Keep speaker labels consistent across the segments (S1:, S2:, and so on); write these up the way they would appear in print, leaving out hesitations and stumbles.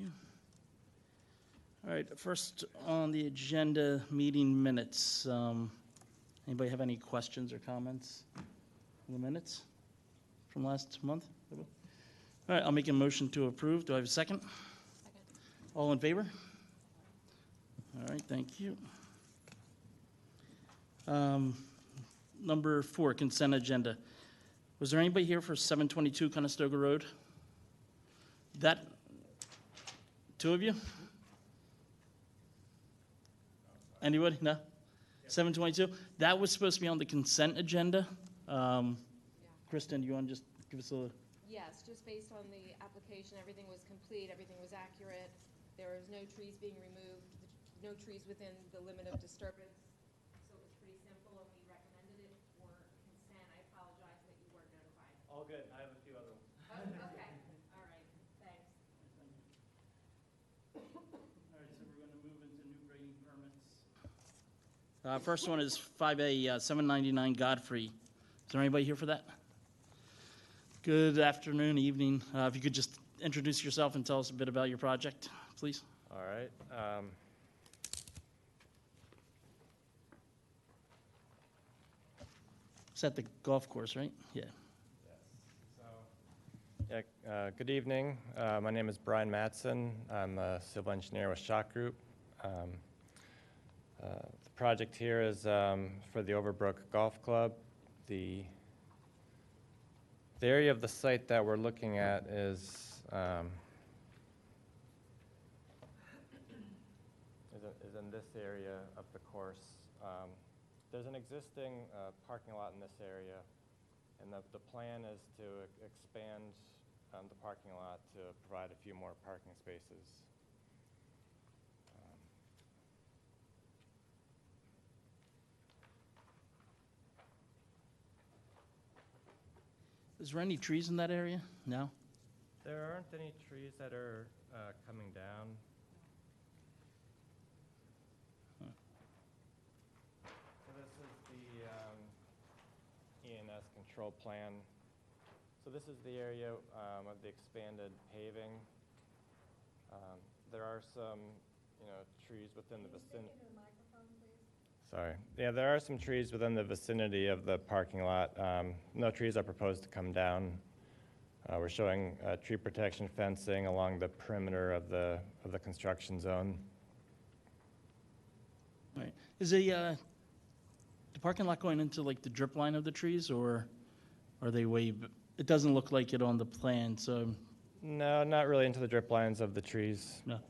S1: you. All right, first on the agenda, meeting minutes. Anybody have any questions or comments on the minutes from last month? All right, I'll make a motion to approve. Do I have a second?
S2: Second.
S1: All in favor? All right, thank you. Number 4, consent agenda. Was there anybody here for 722 Conestoga Road? That, 2 of you? Anybody? No? 722? That was supposed to be on the consent agenda. Kristen, do you want to just give us a...
S2: Yes, just based on the application, everything was complete, everything was accurate. There was no trees being removed, no trees within the limit of disturbance. So it was pretty simple, and we recommended it for consent. I apologize that you weren't notified.
S1: All good. I have a few other ones.
S2: Oh, okay. All right. Thanks.
S1: All right, so we're going to move into new grading permits. First one is 5A 799 Godfrey. Is there anybody here for that? Good afternoon, evening. If you could just introduce yourself and tell us a bit about your project, please.
S3: All right.
S1: It's at the golf course, right? Yeah.
S3: Good evening. My name is Brian Matson. I'm a civil engineer with Shock Group. The project here is for the Overbrook Golf Club. The area of the site that we're looking at is in this area of the course. There's an existing parking lot in this area, and the plan is to expand the parking lot to provide a few more parking spaces.
S1: Is there any trees in that area? No?
S3: There aren't any trees that are coming down. So this is the E&S control plan. So this is the area of the expanded paving. There are some, trees within the vicinity. Sorry. Yeah, there are some trees within the vicinity of the parking lot. No trees are proposed to come down. We're showing tree protection fencing along the perimeter of the construction zone.
S1: All right. Is the parking lot going into like the drip line of the trees, or are they way? It doesn't look like it on the plan, so.
S3: No, not really into the drip lines of the trees.
S1: No.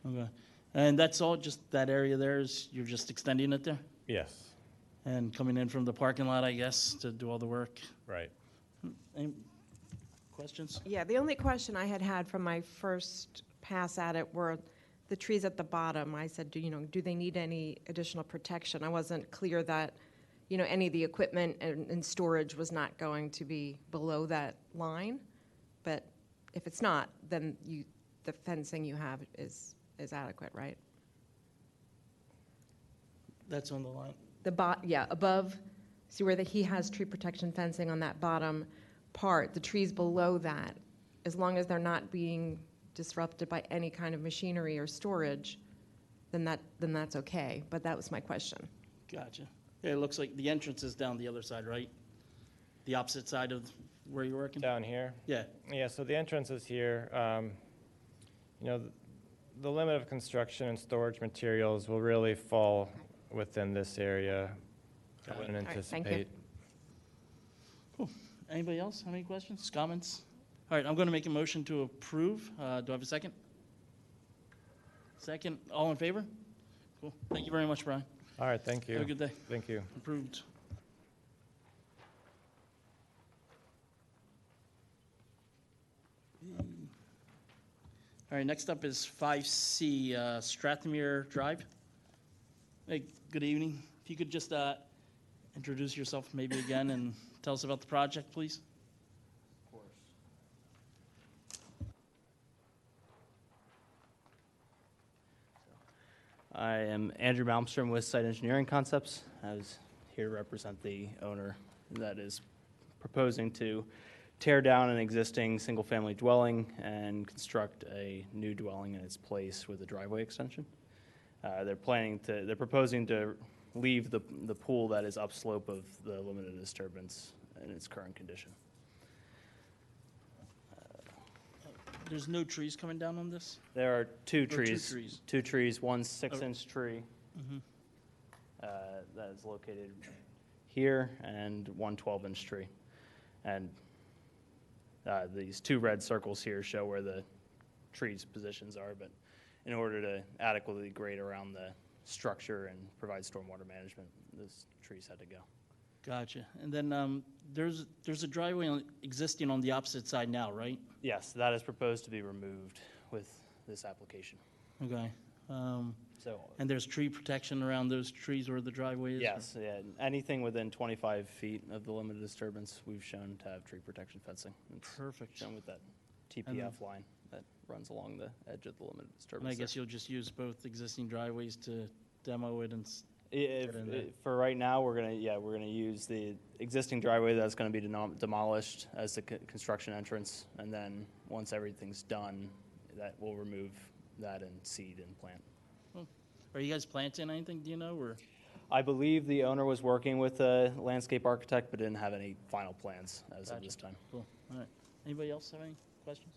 S1: Okay. And that's all. Just that area there is you're just extending it there,
S3: Yes.
S1: and coming in from the parking lot, I guess, to do all the work.
S3: Right.
S1: Any questions?
S4: Yeah, the only question I had from my first pass at it were the trees at the bottom. I said, do they need any additional protection? I wasn't clear that, any of the equipment and storage was not going to be below that line. But if it's not, then the fencing you have is adequate, right?
S1: That's on the line.
S4: Above. See where he has tree protection fencing on that bottom part. The trees below that, as long as they're not being disrupted by any kind of machinery or storage, then that's okay. But that was my question.
S1: Gotcha. Yeah, it looks like the entrance is down the other side, right? The opposite side of where you're working?
S3: Down here?
S1: Yeah.
S3: Yeah, so the entrance is here. The limit of construction and storage materials will really fall within this area. I wouldn't
S4: All right,
S3: anticipate.
S4: thank you.
S1: Cool. Anybody else have any questions, comments? All right, I'm going to make a motion to approve. Do I have a second? Second. All in favor? Cool. Thank you very much, Brian.
S3: All right, thank you.
S1: Have a good day.
S3: Thank you.
S1: Approved. All right, next up is 5C, Strathmere Drive. Hey, good evening. If you could just introduce yourself maybe again and tell us about the project, please.
S5: Of course. I am Andrew Malmstrom with Site Engineering Concepts. I was here to represent the owner that is proposing to tear down an existing single-family dwelling and construct a new dwelling in its place with a driveway extension. They're proposing to leave the pool that is upslope of the limited disturbance in its current condition.
S1: There's no trees coming down on this?
S5: There are two
S1: two
S5: trees.
S1: trees.
S5: Two trees, one 6-inch tree
S1: Mhm.
S5: that is located here, and one 12-inch tree. And these two red circles here show where the trees' positions are, but in order to adequately grade around the structure and provide stormwater management, those trees had to go.
S1: Gotcha. And then there's a driveway existing on the opposite side now, right?
S5: Yes, that is proposed to be removed with this application.
S1: Okay.
S5: So,
S1: And there's tree protection around those trees where the driveway is?
S5: yes, yeah, anything within 25 feet of the limited disturbance, we've shown to have tree protection fencing. It's
S1: Perfect.
S5: shown with that TPF line that runs along the edge of the limited disturbance.
S1: And I
S5: there.
S1: guess you'll just use both existing driveways to demo it and,
S5: If,
S1: in there.
S5: for right now, we're gonna use the existing driveway that's gonna be demolished as the construction entrance, and then once everything's done, that we'll remove that and seed and plant.
S1: are you guys planting anything, do you know, or?
S5: I believe the owner was working with a landscape architect, but didn't have any final plans as of
S1: Gotcha.
S5: this time.
S1: Cool, all right. Anybody else have any questions?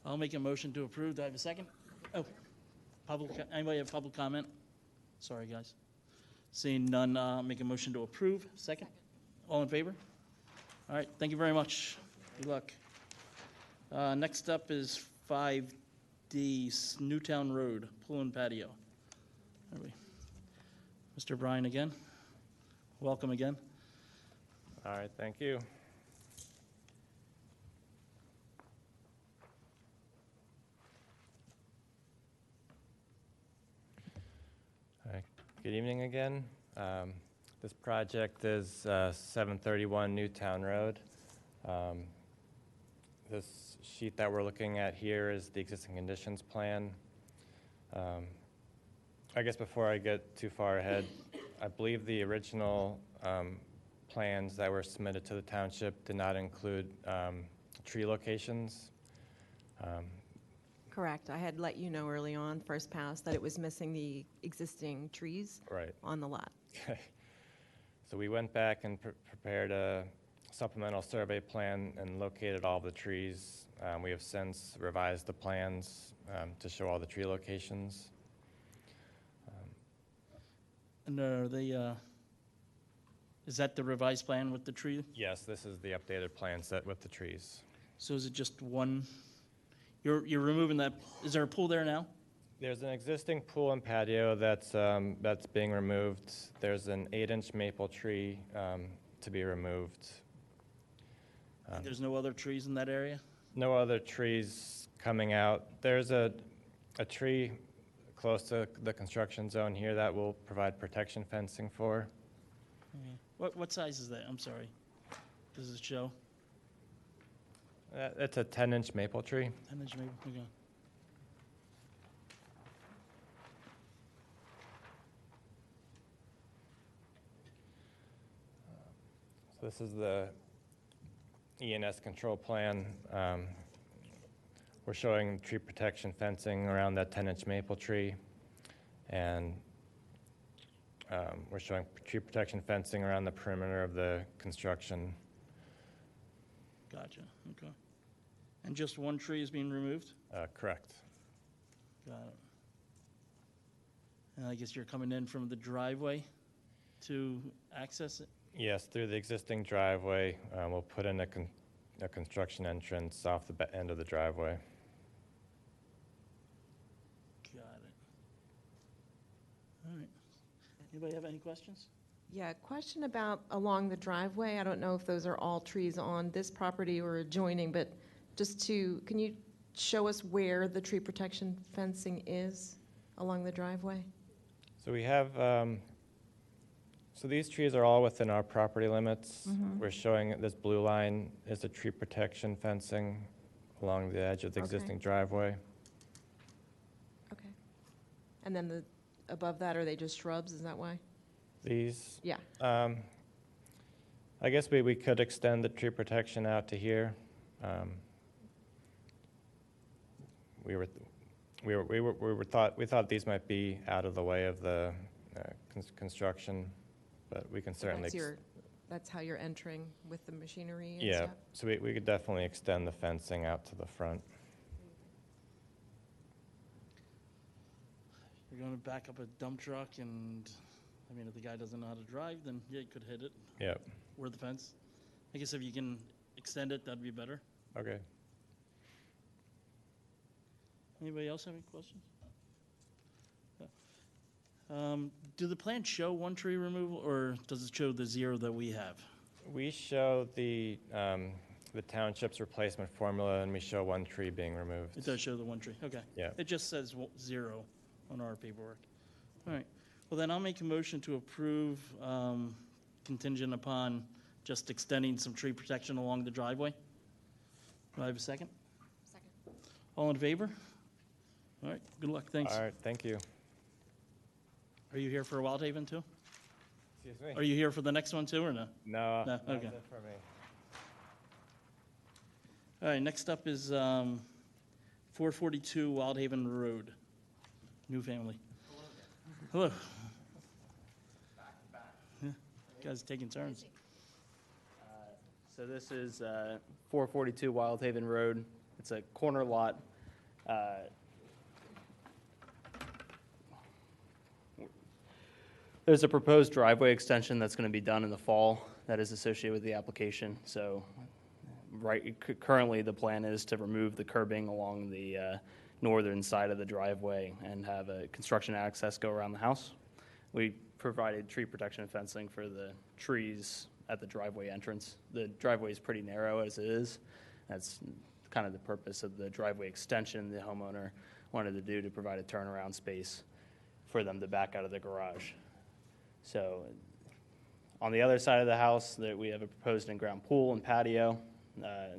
S1: I'll make a motion to approve. Do I have a second? Oh, anybody have public comment? Sorry, guys. Seeing none, make a motion to approve. Second? All in favor? All right, thank you very much. Good luck. Next up is 5D, Newtown Road, pool and patio. There we- Mr. Bryan again. Welcome again.
S3: All right, thank you. All right, good evening again. This project is 731 Newtown Road. This sheet that we're looking at here is the existing conditions plan. I guess before I get too far ahead, I believe the original plans that were submitted to the township did not include tree locations.
S4: Correct. I had let you know early on, first pass, that it was missing the existing trees
S3: Right.
S4: on the lot.
S3: Okay. So we went back and prepared a supplemental survey plan and located all the trees. We have since revised the plans to show all the tree locations.
S1: And are they, is that the revised plan with the tree?
S3: Yes, this is the updated plan set with the trees.
S1: So is it just one? You're removing that, is there a pool there now?
S3: There's an existing pool and patio that's being removed. There's an 8-inch maple tree to be removed.
S1: There's no other trees in that area?
S3: No other trees coming out. There's a tree close to the construction zone here that will provide protection fencing for.
S1: What size is that? I'm sorry. Does it show?
S3: It's a 10-inch maple tree.
S1: 10-inch maybe? Okay.
S3: So this is the ENS control plan. We're showing tree protection fencing around that 10-inch maple tree. And we're showing tree protection fencing around the perimeter of the construction.
S1: Gotcha, okay. And just one tree is being removed?
S3: Correct.
S1: Got it. And I guess you're coming in from the driveway to access it?
S3: Yes, through the existing driveway. We'll put in a construction entrance off the end of the driveway.
S1: Got it. All right. Anybody have any questions?
S4: Yeah, question about along the driveway. I don't know if those are all trees on this property or adjoining, but can you show us where the tree protection fencing is along the driveway?
S3: So we have, so these trees are all within our property limits.
S4: Mhm.
S3: We're showing this blue line is the tree protection fencing along the edge of the
S4: Okay.
S3: existing driveway.
S4: Okay. And then above that, are they just shrubs? Is that why?
S3: These,
S4: Yeah.
S3: I guess we could extend the tree protection out to here. We thought these might be out of the way of the construction, but we can certainly.
S4: That's how you're entering with the machinery and
S3: Yeah,
S4: stuff?
S3: so we could definitely extend the fencing out to the front.
S1: You're going to back up a dump truck and, I mean, if the guy doesn't know how to drive, then yeah, you could hit it.
S3: Yep.
S1: Or the fence. I guess if you can extend it, that'd be better.
S3: Okay.
S1: Anybody else have any questions? Do the plans show one tree removal, or does it show the 0 that we have?
S3: We show the township's replacement formula, and we show one tree being removed.
S1: It does show the one tree, okay.
S3: Yeah.
S1: It just says 0 on our paperwork. All right, well then I'll make a motion to approve contingent upon just extending some tree protection along the driveway. Do I have a second?
S2: Second.
S1: All in favor? All right, good luck, thanks.
S3: All right, thank you.
S1: Are you here for Wild Haven too?
S3: Excuse me?
S1: Are you here for the next one too, or no?
S3: No,
S1: No,
S3: that's
S1: okay.
S3: it for me.
S1: All right, next up is 442 Wild Haven Road, new family. Hello. Yeah, guys taking turns.
S5: So this is 442 Wild Haven Road. It's a corner lot. There's a proposed driveway extension that's going to be done in the fall that is associated with the application. So currently, the plan is to remove the curbing along the northern side of the driveway and have a construction access go around the house. We provided tree protection and fencing for the trees at the driveway entrance. The driveway is pretty narrow as it is. That's kind of the purpose of the driveway extension the homeowner wanted to do, to provide a turnaround space for them to back out of the garage. So on the other side of the house, we have a proposed in-ground pool and patio.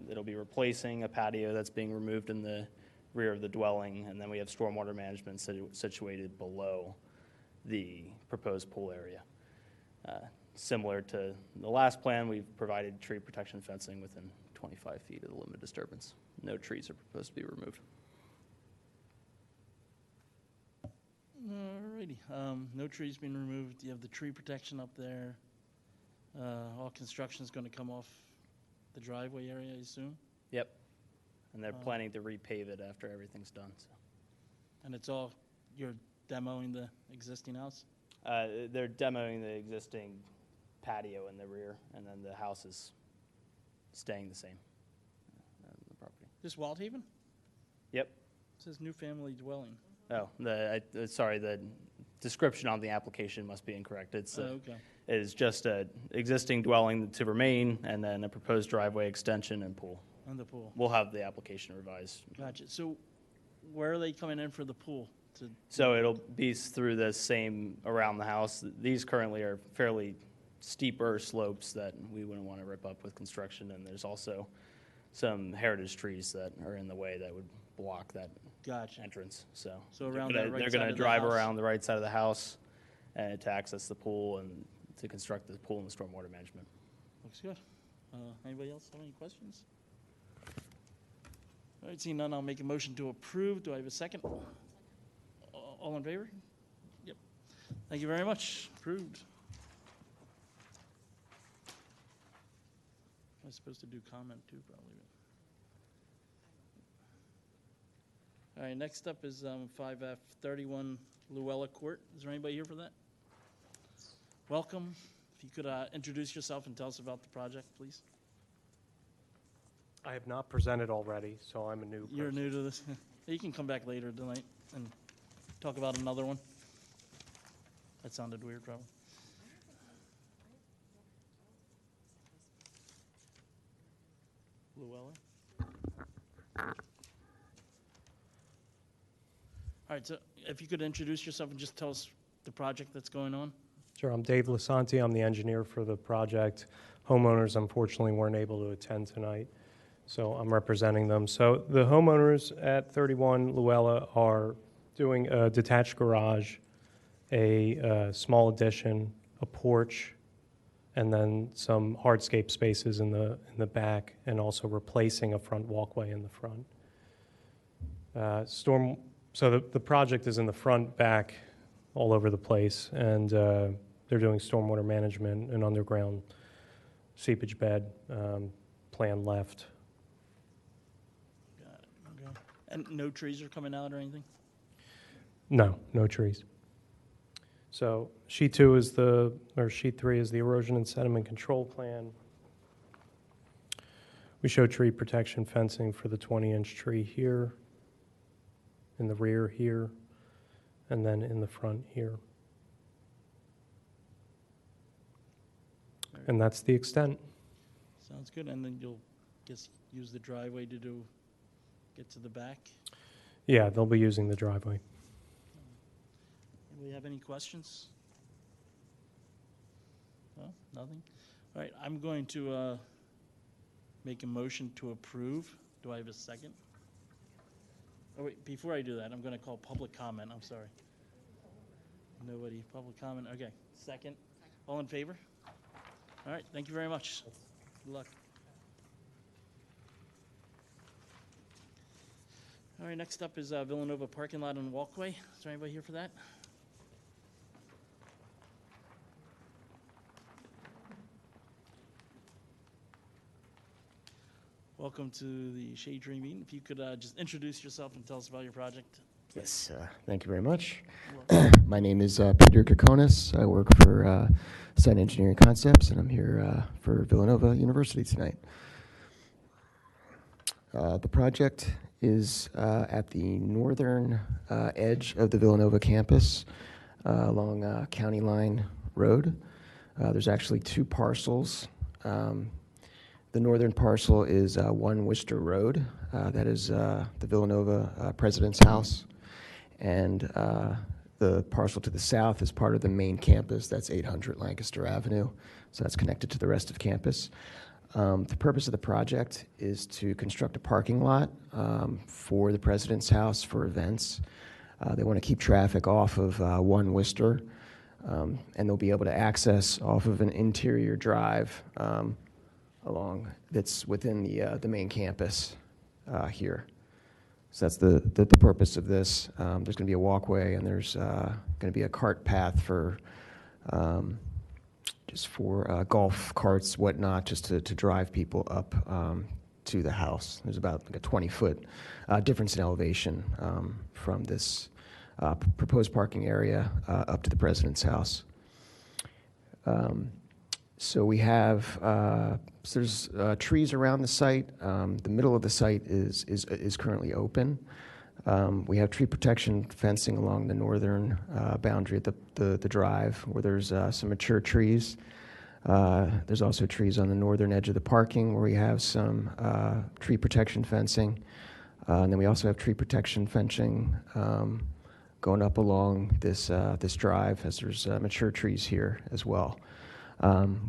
S5: It'll be replacing a patio that's being removed in the rear of the dwelling, and then we have stormwater management situated below the proposed pool area. Similar to the last plan, we've provided tree protection fencing within 25 feet of the limit of disturbance. No trees are proposed to be removed.
S1: Alrighty, no trees being removed. You have the tree protection up there. All construction is going to come off the driveway area, I assume?
S5: Yep. And they're planning to repave it after everything's done. So.
S1: And it's all, you're demoing the existing house?
S5: They're demoing the existing patio in the rear, and then the house is staying the same on the property.
S1: This Wild Haven?
S5: Yep.
S1: It says new family dwelling.
S5: Oh, sorry, the description on the application must be incorrect. It's
S1: Okay.
S5: it is just a existing dwelling to remain, and then a proposed driveway extension and pool.
S1: On the pool.
S5: We'll have the application revised.
S1: Gotcha. So where are they coming in for the pool?
S5: So it'll be through the same around the house. These currently are fairly steeper slopes that we wouldn't want to rip up with construction, and there's also some heritage trees that are in the way that would block that
S1: Gotcha.
S5: entrance. So
S1: around
S5: they're
S1: that right
S5: they're
S1: side
S5: going to
S1: of the
S5: drive
S1: house?
S5: around the right side of the house and to access the pool and to construct the pool and the stormwater management.
S1: Looks good. Anybody else have any questions? All right, seeing none, I'll make a motion to approve. Do I have a second? All in favor? Yep. Thank you very much. Approved. I was supposed to do comment too, probably. All right, next up is 5F 31 Luella Court. Is there anybody here for that? Welcome. If you could introduce yourself and tell us about the project, please.
S6: I have not presented already, so I'm a new person.
S1: You're new to this. You can come back later tonight and talk about another one. That sounded weird, probably. Luella? All right, so if you could introduce yourself and just tell us the project that's going on.
S6: Sure, I'm Dave Lasanti. I'm the engineer for the project. Homeowners unfortunately weren't able to attend tonight, so I'm representing them. So the homeowners at 31 Luella are doing a detached garage, a small addition, a porch, and then some hardscape spaces in the back, and also replacing a front walkway in the front. So the project is in the front, back, all over the place, and they're doing stormwater management and underground seepage bed, plan left.
S1: Got it, okay. And no trees are coming out or anything?
S6: No trees. So sheet 3 is the erosion and sediment control plan. We show tree protection fencing for the 20-inch tree here, in the rear here, and then in the front here. And that's the extent.
S1: Sounds good, and then you'll use the driveway to get to the back?
S6: Yeah, they'll be using the driveway.
S1: Do we have any questions? No, nothing? All right, I'm going to make a motion to approve. Do I have a second? Oh, wait, before I do that, I'm going to call public comment. I'm sorry. Nobody, public comment. Okay, second. All in favor? All right, thank you very much. Good luck. All right, next up is Villanova parking lot and walkway. Is there anybody here for that? Welcome to the Shade Tree meeting. If you could just introduce yourself and tell us about your project.
S7: Yes, thank you very much. My name is Peter Kokonis. I work for Site Engineering Concepts, and I'm here for Villanova University tonight. The project is at the northern edge of the Villanova campus along County Line Road. There's actually two parcels. The northern parcel is 1 Worcester Road. That is the Villanova President's House. And the parcel to the south is part of the main campus. That's 800 Lancaster Avenue. So that's connected to the rest of campus. The purpose of the project is to construct a parking lot for the President's House for events. They want to keep traffic off of 1 Worcester, and they'll be able to access off of an interior drive along that's within the main campus here. So that's the purpose of this. There's going to be a walkway, and there's going to be a cart path for just for golf carts, whatnot, just to drive people up to the house. There's about like a 20-foot difference in elevation from this proposed parking area up to the President's house. So we have so there's trees around the site. The middle of the site is currently open. We have tree protection fencing along the northern boundary at the drive, where there's some mature trees. There's also trees on the northern edge of the parking, where we have some tree protection fencing. And then we also have tree protection fencing going up along this drive, as there's mature trees here as well.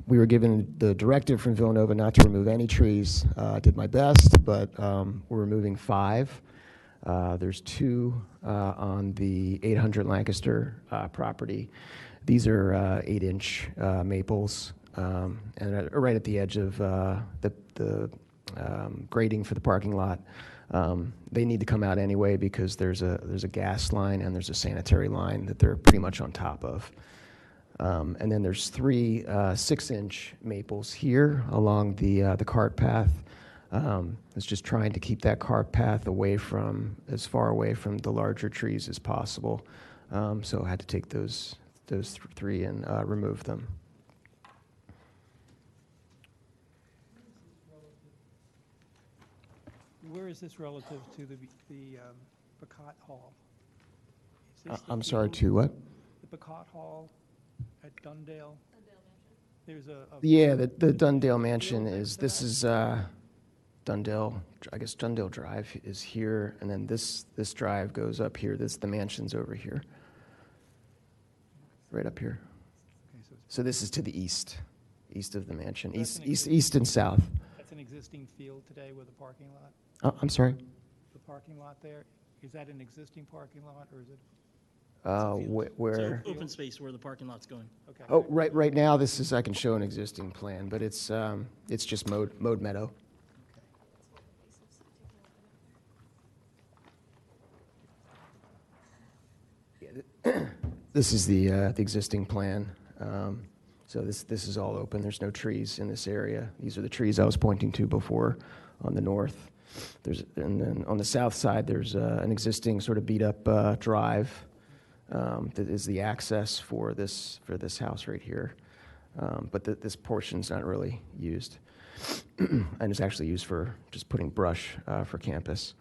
S7: We were given the directive from Villanova not to remove any trees. I did my best, but we're removing 5. There's 2 on the 800 Lancaster property. These are 8-inch maples, and right at the edge of the grading for the parking lot. They need to come out anyway because there's a gas line and there's a sanitary line that they're pretty much on top of. And then there's 3 6-inch maples here along the cart path. It's just trying to keep that cart path as far away from the larger trees as possible. So I had to take those 3 and remove them.
S8: Where is this relative to the Bacot Hall? Is this the
S7: I'm sorry,
S8: field?
S7: to what?
S8: The Bacot Hall at Dundale? There's a
S7: Yeah, the Dundale Mansion is Dundale. I guess Dundale Drive is here, and then this drive goes up here. The mansion's over here, right up here.
S8: okay, so
S7: So this is to the east of the mansion,
S8: That's an
S7: east and south.
S8: that's an existing field today with a parking lot?
S7: I'm sorry.
S8: The parking lot there, is that an existing parking lot, or is it?
S7: Where?
S1: So open space where the parking lot's going.
S8: Okay.
S7: Oh, right now, this is, I can show an existing plan, but it's just mowed meadow. This is the existing plan. So this is all open. There's no trees in this area. These are the trees I was pointing to before on the north. And then on the south side, there's an existing sort of beat-up drive that is the access for this house right here. But this portion's not really used. And it's actually used for just putting brush for campus.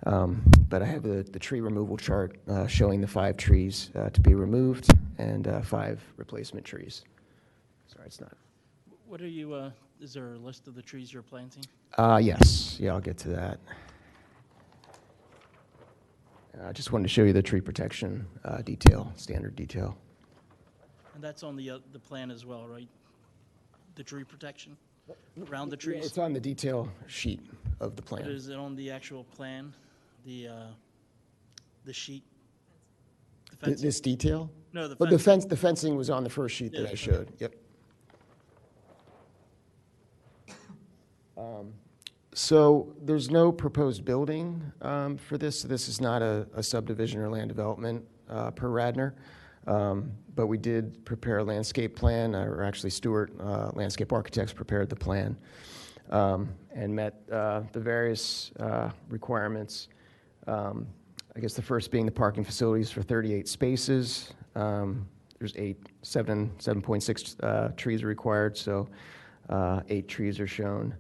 S7: But I have the tree removal chart showing the 5 trees to be removed and 5 replacement trees. Sorry, it's not.
S1: What are you, is there a list of the trees you're planting?
S7: Yes, yeah, I'll get to that. I just wanted to show you the tree protection detail, standard detail.
S1: And that's on the plan as well, right? The tree protection around the trees?
S7: It's on the detail sheet of the plan.
S1: But is it on the actual plan, the sheet? The fencing?
S7: This detail?
S1: No, the
S7: Well,
S1: fencing.
S7: the fencing was on the first sheet that
S1: Yeah,
S7: I showed. Yep. So there's no proposed building for this. This is not a subdivision or land development per Radnor. But we did prepare a landscape plan, or actually Stewart Landscape Architects prepared the plan and met the various requirements. I guess the first being the parking facilities for 38 spaces. There's 7.6 trees are required, so 8 trees are shown.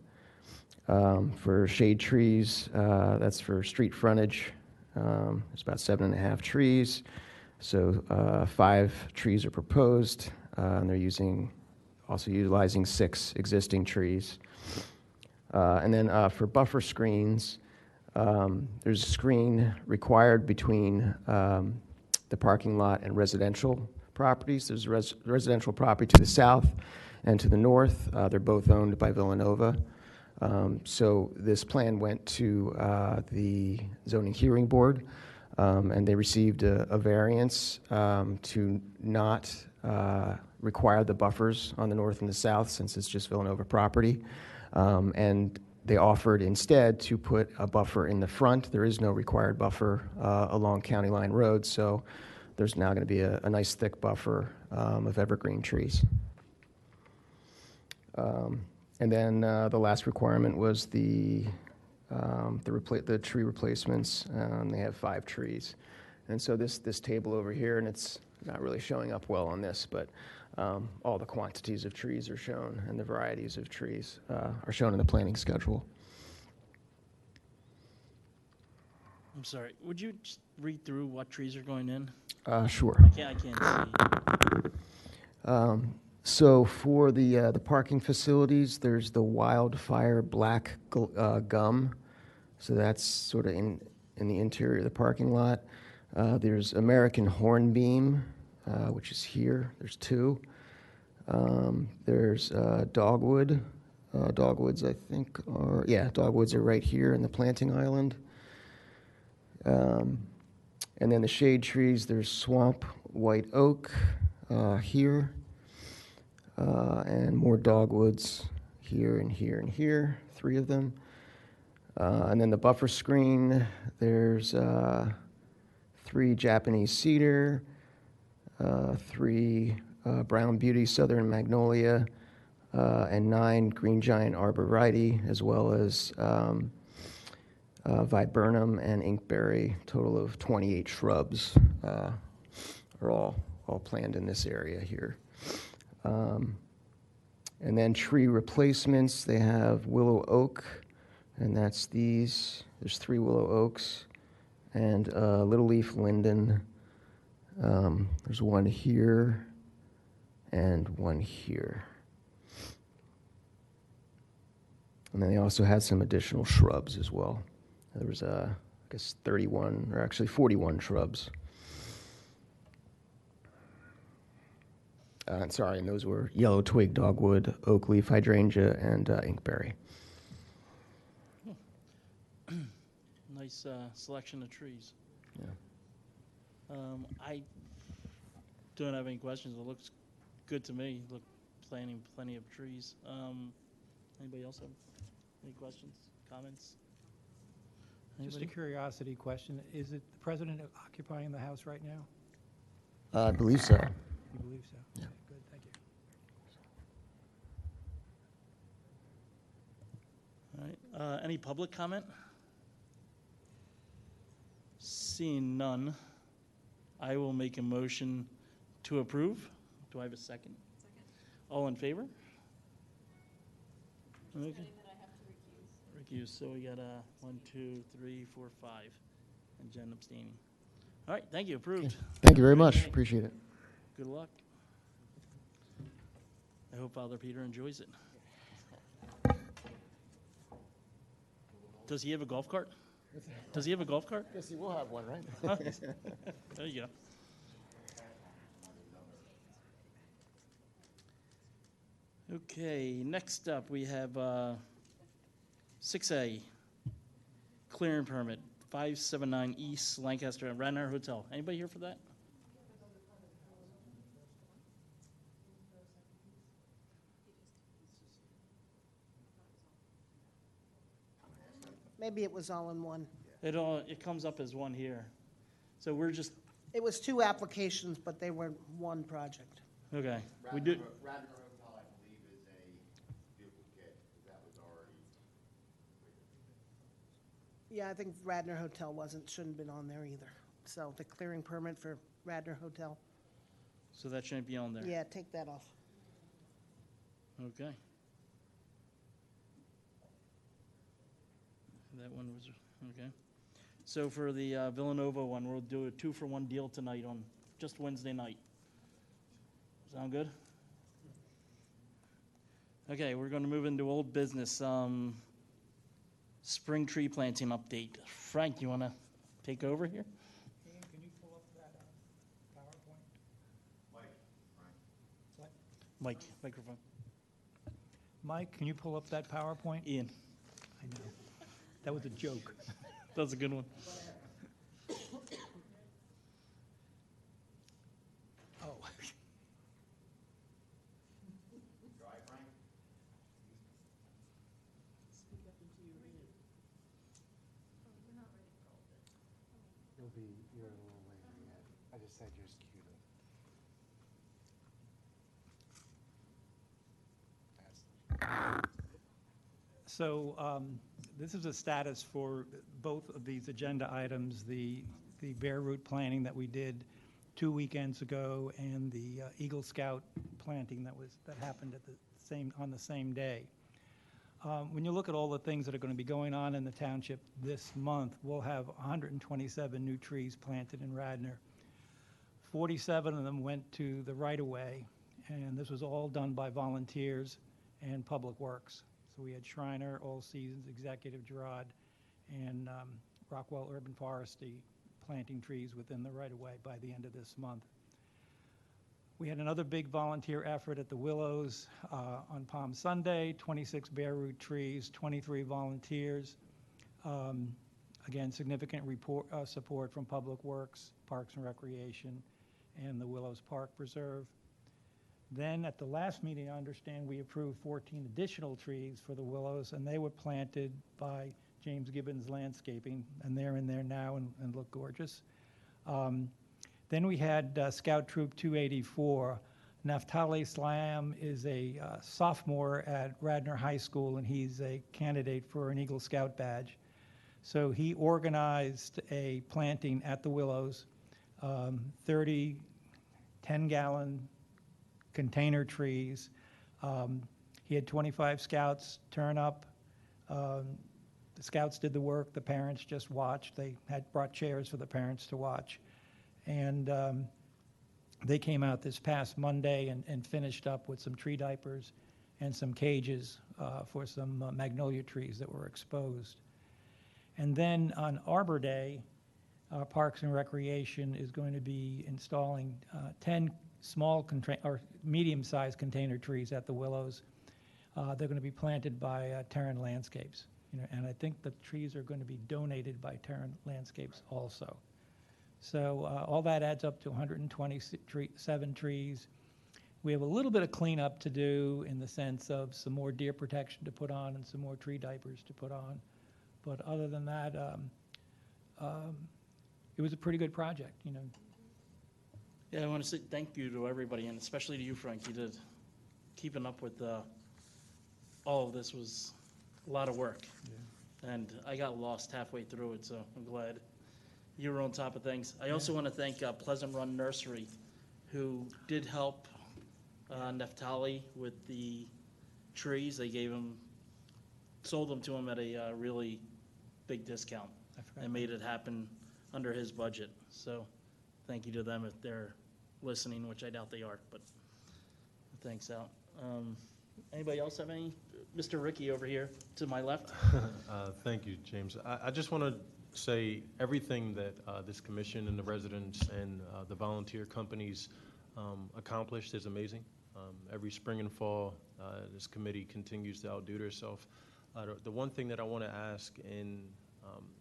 S7: For shade trees, that's for street frontage. There's about 7.5 trees. So 5 trees are proposed, and they're also utilizing 6 existing trees. And then for buffer screens, there's a screen required between the parking lot and residential properties. There's a residential property to the south and to the north. They're both owned by Villanova. So this plan went to the zoning hearing board, and they received a variance to not require the buffers on the north and the south, since it's just Villanova property. And they offered instead to put a buffer in the front. There is no required buffer along County Line Road, so there's now going to be a nice thick buffer of evergreen trees. And then the last requirement was the tree replacements. They have 5 trees. And so this table over here, and it's not really showing up well on this, but all the quantities of trees are shown, and the varieties of trees are shown in the planning schedule.
S1: I'm sorry, would you just read through what trees are going in?
S7: Sure.
S1: I can't see.
S7: So for the parking facilities, there's the wildfire black gum. So that's sort of in the interior of the parking lot. There's American hornbeam, which is here. There's 2. There's dogwood. Dogwoods, I think, dogwoods are right here in the planting island. And then the shade trees, there's swamp white oak here. And more dogwoods here and here and here, 3 of them. And then the buffer screen, there's 3 Japanese cedar, 3 brown beauty southern magnolia, and 9 green giant arborvitae, as well as viburnum and inkberry. Total of 28 shrubs are all planted in this area here. And then tree replacements, they have willow oak, and that's these. There's 3 willow oaks, and little leaf linden. There's 1 here and 1 here. And then they also had some additional shrubs as well. There was, I guess, 31, or actually 41 shrubs. And those were yellow twig dogwood, oak leaf hydrangea, and inkberry.
S1: Nice selection of trees.
S7: Yeah.
S1: I don't have any questions. It looks good to me. Look, planting plenty of trees. Anybody else have any questions, comments?
S8: Just a
S1: Anybody?
S8: curiosity question. Is it the president occupying the house right now?
S7: I believe so.
S8: You believe so?
S7: Yeah.
S8: Okay, good, thank you.
S1: All right, any public comment? Seeing none, I will make a motion to approve. Do I have a second?
S2: Second.
S1: All in favor? Okay.
S2: Saying that I have to recuse.
S1: Recuse, so we got 1, 2, 3, 4, 5, and Jen abstaining. All right, thank you, approved.
S7: Thank you very much. Appreciate it.
S1: Good luck. I hope Father Peter enjoys it. Does he have a golf cart? Does he have a golf cart?
S7: Yes, you will have one, right?
S1: Huh? There you go. Okay, next up, we have 6A, clearing permit, 579 East Lancaster and Radnor Hotel. Anybody here for that?
S9: Maybe it was all in one.
S1: It comes up as one here. So we're just,
S9: It was two applications, but they were one project.
S1: okay. We do,
S10: Radnor Hotel, I believe, is a duplicate, because that was already.
S9: Yeah, I think Radnor Hotel shouldn't have been on there either. So the clearing permit for Radnor Hotel,
S1: so that shouldn't be on there.
S9: yeah, take that off.
S1: Okay. That one was, okay. So for the Villanova one, we'll do a 2-for-1 deal tonight on just Wednesday night. Sound good? Okay, we're going to move into old business. Spring tree planting update. Frank, you want to take over here?
S8: Ian, can you pull up that PowerPoint?
S1: Mike, microphone.
S8: Mike, can you pull up that PowerPoint?
S1: Ian,
S8: I know. That was a joke.
S1: that was a good one.
S8: Oh.
S10: You're a little late yet. I just said you're queued up.
S8: So this is a status for both of these agenda items, the bare root planting that we did 2 weekends ago and the Eagle Scout planting that happened on the same day. When you look at all the things that are going to be going on in the township this month, we'll have 127 new trees planted in Radnor. 47 of them went to the right-of-way, and this was all done by volunteers and Public Works. So we had Shriner, All Seasons, Executive Gerard, and Rockwell Urban Forestry planting trees within the right-of-way by the end of this month. We had another big volunteer effort at the Willows on Palm Sunday, 26 bare root trees, 23 volunteers. Again, significant support from Public Works, Parks and Recreation, and the Willows Park Preserve. Then at the last meeting, I understand we approved 14 additional trees for the Willows, and they were planted by James Gibbons Landscaping, and they're in there now and look gorgeous. Then we had Scout Troop 284. Naftali Slam is a sophomore at Radnor High School, and he's a candidate for an Eagle Scout badge. So he organized a planting at the Willows, 30 10-gallon container trees. He had 25 scouts turn up. The scouts did the work. The parents just watched. They had brought chairs for the parents to watch. And they came out this past Monday and finished up with some tree diapers and some cages for some magnolia trees that were exposed. And then on Arbor Day, Parks and Recreation is going to be installing 10 small or medium-sized container trees at the Willows. They're going to be planted by Terran Landscapes, and I think the trees are going to be donated by Terran Landscapes also. So all that adds up to 127 trees. We have a little bit of cleanup to do in the sense of some more deer protection to put on and some more tree diapers to put on. But other than that, it was a pretty good project, you know.
S1: Yeah, I want to say thank you to everybody, and especially to you, Frank. You did, keeping up with all of this was a lot of work. And I got lost halfway through it, so I'm glad you were on top of things. I also want to thank Pleasant Run Nursery, who did help Neftali with the trees. They sold them to him at a really big discount and made it happen under his budget. So thank you to them if they're listening, which I doubt they are, but thanks out. Anybody else have any? Mr. Ricky over here to my left.
S11: Thank you, James. I just want to say everything that this commission and the residents and the volunteer companies accomplished is amazing. Every spring and fall, this committee continues to outdo itself. The one thing that I want to ask in,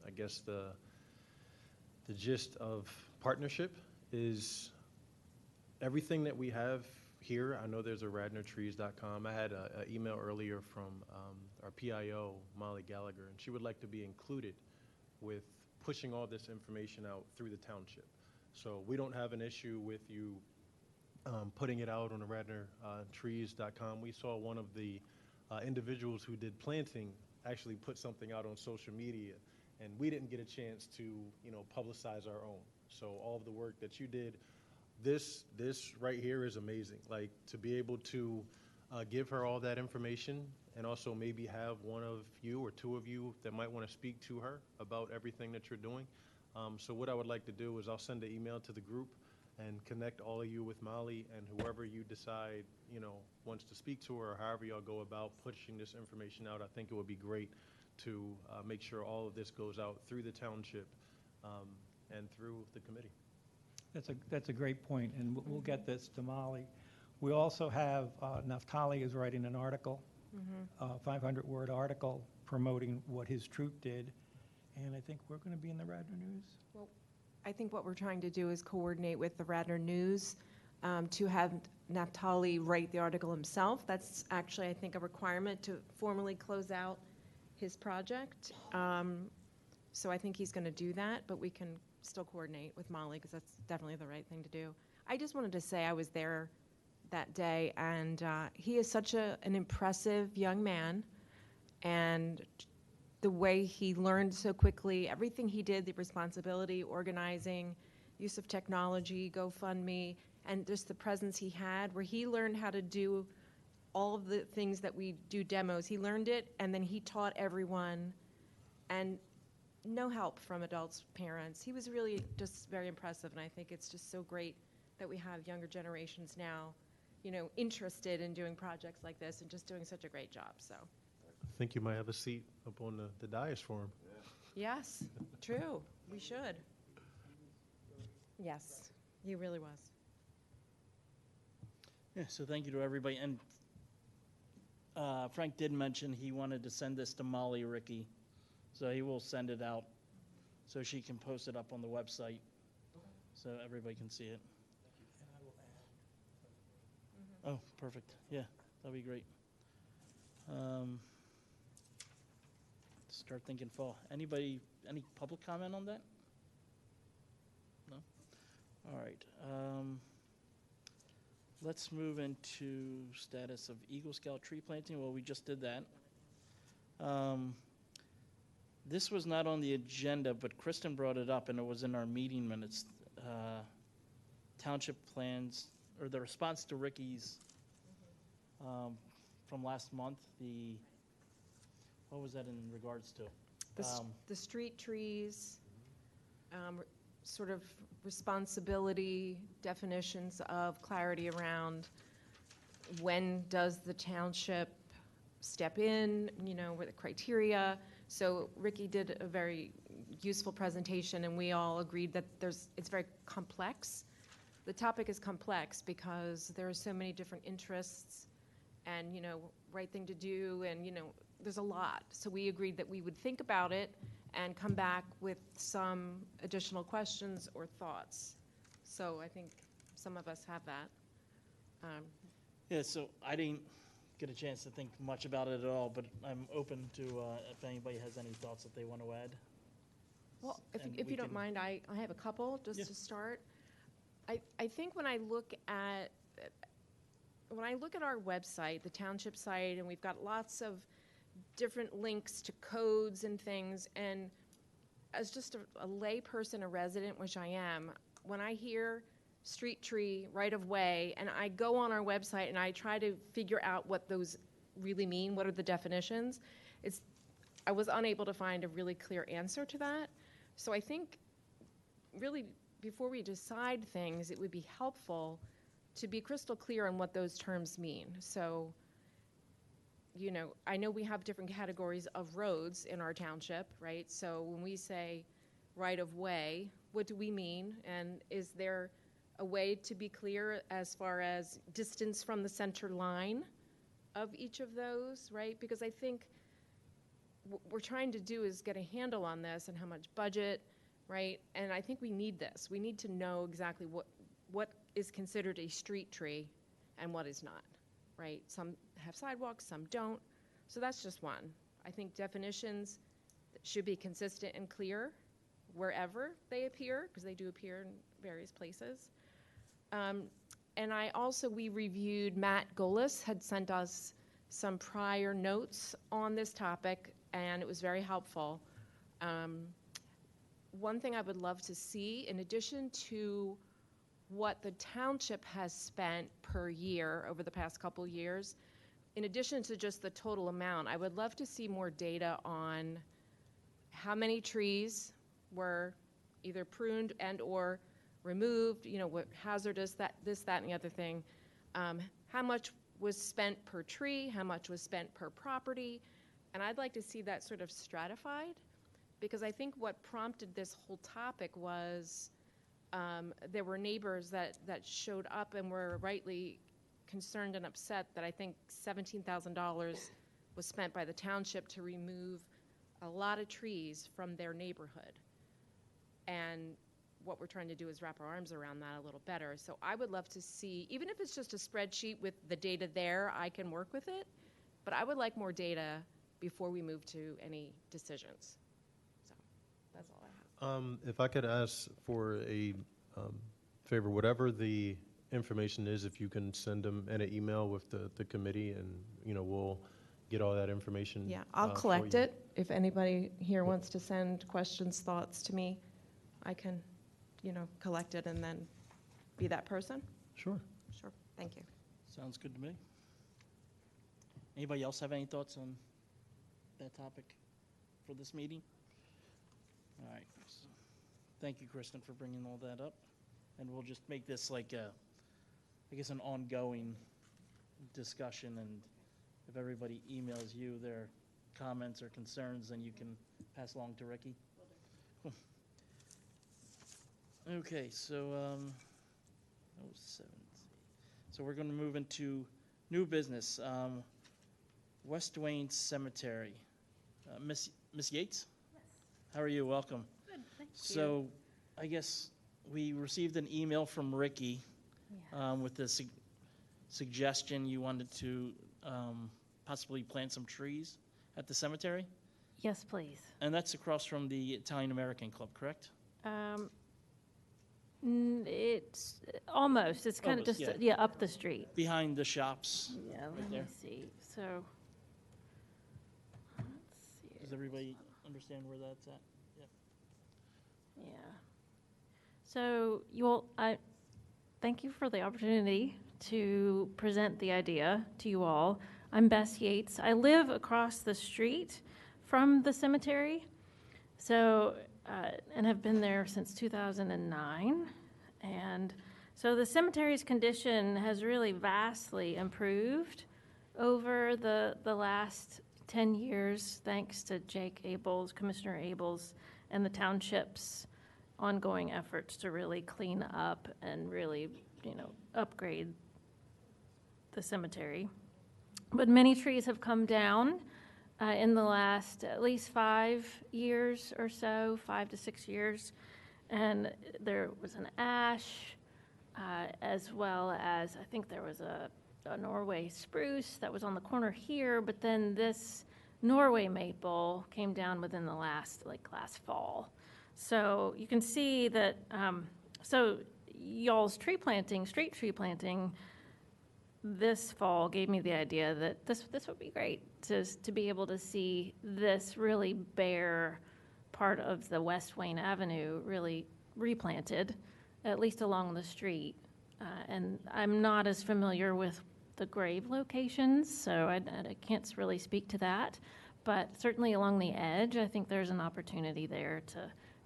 S11: I guess, the gist of partnership is everything that we have here. I know there's a radnortrees.com. I had an email earlier from our PIO, Molly Gallagher, and she would like to be included with pushing all this information out through the township. So we don't have an issue with you putting it out on the radnortrees.com. We saw one of the individuals who did planting actually put something out on social media, and we didn't get a chance to, publicize our own. So all of the work that you did, this right here is amazing. Like, to be able to give her all that information, and also maybe have one of you or two of you that might want to speak to her about everything that you're doing. So what I would like to do is I'll send an email to the group and connect all of you with Molly, and whoever you decide, wants to speak to her, or however y'all go about pushing this information out. I think it would be great to make sure all of this goes out through the township and through the committee.
S8: That's a great point, and we'll get this to Molly. We also have, Naftali is writing an article, 500-word article promoting what his troop did, and I think we're going to be in the Radnor News.
S4: Well, I think what we're trying to do is coordinate with the Radnor News to have Naftali write the article himself. That's actually, I think, a requirement to formally close out his project. So I think he's going to do that, but we can still coordinate with Molly because that's definitely the right thing to do. I just wanted to say I was there that day, and he is such an impressive young man, and the way he learned so quickly, everything he did, the responsibility, organizing, use of technology, GoFundMe, and just the presence he had, where he learned how to do all of the things that we do demos. He learned it, and then he taught everyone, and no help from adults, parents. He was really just very impressive, and I think it's just so great that we have younger generations now, interested in doing projects like this and just doing such a great job, so.
S11: I think you might have a seat up on the dais for him.
S4: Yes, true, we should. Yes, he really was.
S1: Yeah, so thank you to everybody. And Frank did mention he wanted to send this to Molly Ricky, so he will send it out so she can post it up on the website so everybody can see it. Oh, perfect. Yeah, that'll be great. Start thinking fall. Any public comment on that? No? All right. Let's move into status of Eagle Scout tree planting. Well, we just did that. This was not on the agenda, but Kristen brought it up, and it was in our meeting minutes. Township plans, or the response to Ricky's from last month. What was that in regards to?
S4: The street trees, sort of responsibility, definitions of clarity around when does the township step in, with the criteria. So Ricky did a very useful presentation, and we all agreed that it's very complex. The topic is complex because there are so many different interests and, right thing to do, and, there's a lot. So we agreed that we would think about it and come back with some additional questions or thoughts. So I think some of us have that.
S1: Yeah, so I didn't get a chance to think much about it at all, but I'm open to if anybody has any thoughts that they want to add.
S4: Well,
S1: And
S4: if
S1: we
S4: you don't
S1: can-
S4: mind, I have a couple just
S1: Yeah.
S4: to start. I think when I look at our website, the township site, and we've got lots of different links to codes and things, and as just a lay person, a resident, which I am, when I hear street tree, right of way, and I go on our website and I try to figure out what those really mean, what are the definitions, I was unable to find a really clear answer to that. So I think really before we decide things, it would be helpful to be crystal clear on what those terms mean. So, you know, I know we have different categories of roads in our township, right? So when we say right of way, what do we mean? And is there a way to be clear as far as distance from the center line of each of those, right? Because I think what we're trying to do is get a handle on this and how much budget, right? And I think we need this. We need to know exactly what is considered a street tree and what is not, right? Some have sidewalks, some don't. So that's just one. I think definitions should be consistent and clear wherever they appear, because they do appear in various places. And we reviewed, Matt Golis had sent us some prior notes on this topic, and it was very helpful. One thing I would love to see, in addition to what the township has spent per year over the past couple years, in addition to just the total amount, I would love to see more data on how many trees were either pruned and or removed, you know, what hazardous, that, and the other thing. How much was spent per tree, how much was spent per property, and I'd like to see that sort of stratified, because I think what prompted this whole topic was there were neighbors that showed up and were rightly concerned and upset that I think $17,000 was spent by the township to remove a lot of trees from their neighborhood. And what we're trying to do is wrap our arms around that a little better. So I would love to see, even if it's just a spreadsheet with the data there, I can work with it, but I would like more data before we move to any decisions. So that's all I have.
S11: If I could ask for a favor, whatever the information is, if you can send them in an email with the committee, and, you know, we'll get all that information.
S4: Yeah, I'll
S11: for
S4: collect
S11: you.
S4: it. If anybody here wants to send questions, thoughts to me, I can, you know, collect it and then be that person.
S11: Sure.
S4: Sure, thank you.
S1: Sounds good to me. Anybody else have any thoughts on that topic for this meeting? All right. So, thank you, Kristen, for bringing all that up. And we'll just make this like I guess an ongoing discussion, and if everybody emails you their comments or concerns, then you can pass along to Ricky. Cool. Okay, so, 07. So we're going to move into new business. West Wayne Cemetery. Miss Yates?
S12: Yes.
S1: How are you? Welcome.
S12: Good, thank you.
S1: So I guess we received an email from Ricky
S12: Yeah.
S1: with the suggestion you wanted to possibly plant some trees at the cemetery?
S12: Yes, please.
S1: And that's across from the Italian American Club, correct?
S12: It's almost, it's kind of
S1: Almost,
S12: just,
S1: yeah.
S12: up the street.
S1: Behind the shops.
S12: Yeah,
S1: Right
S12: let me
S1: there.
S12: see. So, let's see.
S1: Does everybody understand where that's at?
S12: Yeah. So I thank you for the opportunity to present the idea to you all. I'm Bess Yates. I live across the street from the cemetery, so and have been there since 2009. And so the cemetery's condition has really vastly improved over the last 10 years, thanks to Jake Abels, Commissioner Abels, and the township's ongoing efforts to really clean up and really, upgrade the cemetery. But many trees have come down in the last at least 5 years or so, 5 to 6 years. And there was an ash, as well as, I think there was a Norway spruce that was on the corner here, but then this Norway maple came down within the last fall. So you can see that, so y'all's street tree planting this fall gave me the idea that this would be great to be able to see this really bare part of the West Wayne Avenue really replanted, at least along the street. And I'm not as familiar with the grave locations, so I can't really speak to that. But certainly along the edge, I think there's an opportunity there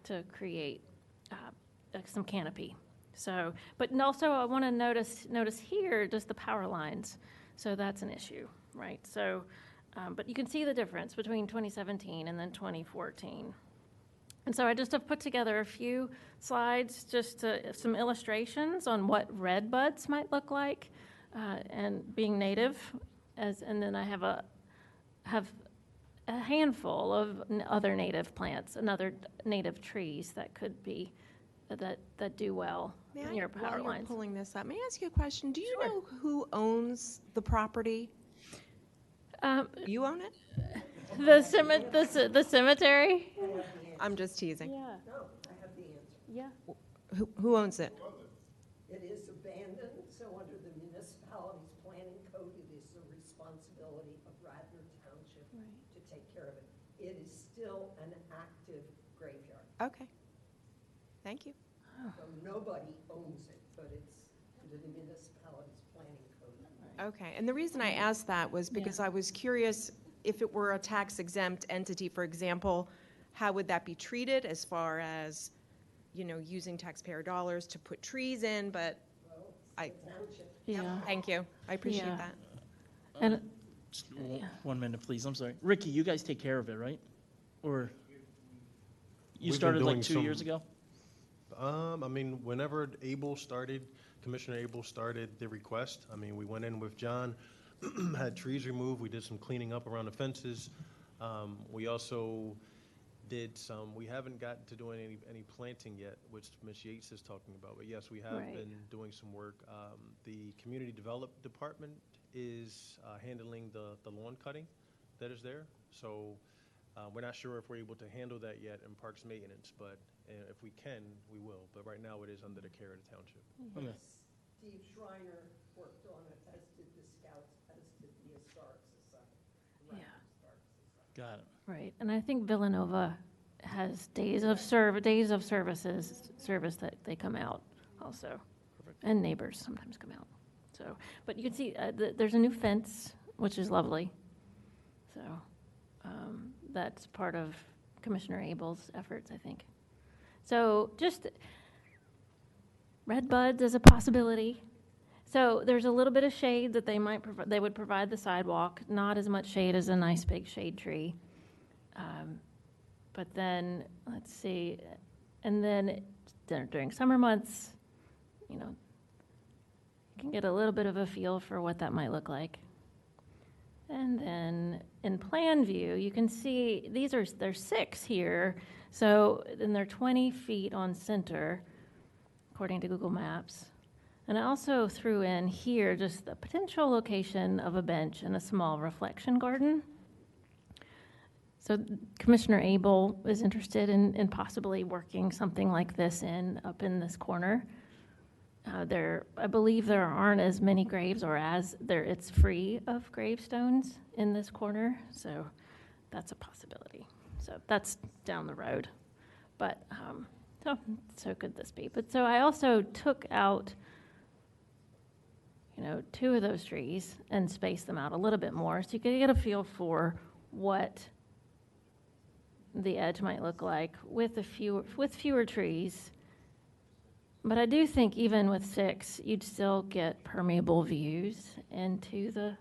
S12: to create some canopy. So, but also I want to notice here just the power lines. So that's an issue, right? So, but you can see the difference between 2017 and then 2014. And so I just have put together a few slides, just some illustrations on what red buds might look like, and being native, and then I have a handful of other native plants and other native trees that could be that do well near power
S4: While you're
S12: lines.
S4: pulling this up, may I ask you a question? Do you know who owns the property? You own it?
S12: The cemetery.
S4: I'm just teasing.
S12: Yeah.
S13: No, I have the answer.
S12: Yeah.
S4: Who owns it?
S13: It is abandoned, so under the municipality's planning code, it is the responsibility of Radnor Township to take care of it. It is still an active graveyard.
S4: Okay. Thank you.
S13: So nobody owns it, but it's under the municipality's planning code.
S4: Okay, and the reason I asked that was because I was curious if it were a tax exempt entity, for example, how would that be treated as far as, using taxpayer dollars to put trees in, but
S13: The township.
S12: Yeah.
S4: thank you. I appreciate
S12: Yeah.
S4: that.
S12: And
S1: Just 1 minute, please. I'm sorry. Ricky, you guys take care of it, right? Or you
S11: We've been
S1: started like
S11: doing
S1: 2
S11: some-
S1: years ago?
S11: I mean, whenever Commissioner Abel started the request, I mean, we went in with John, had trees removed, we did some cleaning up around the fences. We also we haven't gotten to doing any planting yet, which Ms. Yates is talking about, but yes, we have
S12: Right.
S11: been doing some work. The Community Development Department is handling the lawn cutting that is there, so we're not sure if we're able to handle that yet in Parks Maintenance, but if we can, we will. But right now, it is under the care of the township.
S1: Okay.
S13: Steve Schreiner worked on it, as did the Scouts, as did the Historic Society. Radnor
S12: Yeah.
S13: Historic Society.
S1: Got it.
S12: right, and I think Villanova has days of service that they come out also, and neighbors sometimes come out. So, but you can see there's a new fence, which is lovely. So that's part of Commissioner Abel's efforts, I think. So just red buds as a possibility. So there's a little bit of shade that they would provide the sidewalk, not as much shade as a nice big shade tree. But then, let's see, and then during summer months, you can get a little bit of a feel for what that might look like. And then in plan view, you can see there's 6 here. So, and they're 20 feet on center, according to Google Maps. And I also threw in here just the potential location of a bench and a small reflection garden. So Commissioner Abel is interested in possibly working something like this up in this corner. I believe there aren't as many graves, or it's free of gravestones in this corner, so that's a possibility. So that's down the road, but so could this be? But so I also took out, 2 of those trees and spaced them out a little bit more, so you could get a feel for what the edge might look like with fewer trees. But I do think even with 6, you'd still get permeable views into the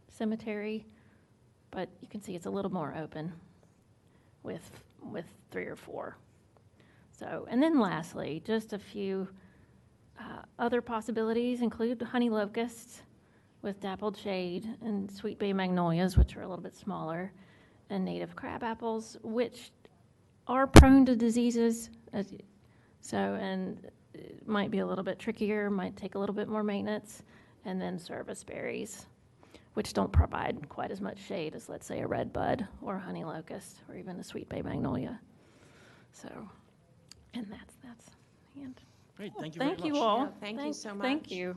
S12: cemetery. But you can see it's a little more open with 3 or 4. So, and then lastly, just a few other possibilities include honey locusts with dappled shade and sweet bay magnolias, which are a little bit smaller. and native crab apples, which are prone to diseases. And it might be a little bit trickier, might take a little bit more maintenance. And then service berries, which don't provide quite as much shade as, let's say, a red bud or a honey locust or even a sweet bay magnolia. So, and that's the end.
S1: Great, thank you very much.
S12: Thank you all.
S4: Yeah, thank you so
S12: Thank
S4: much.
S12: you.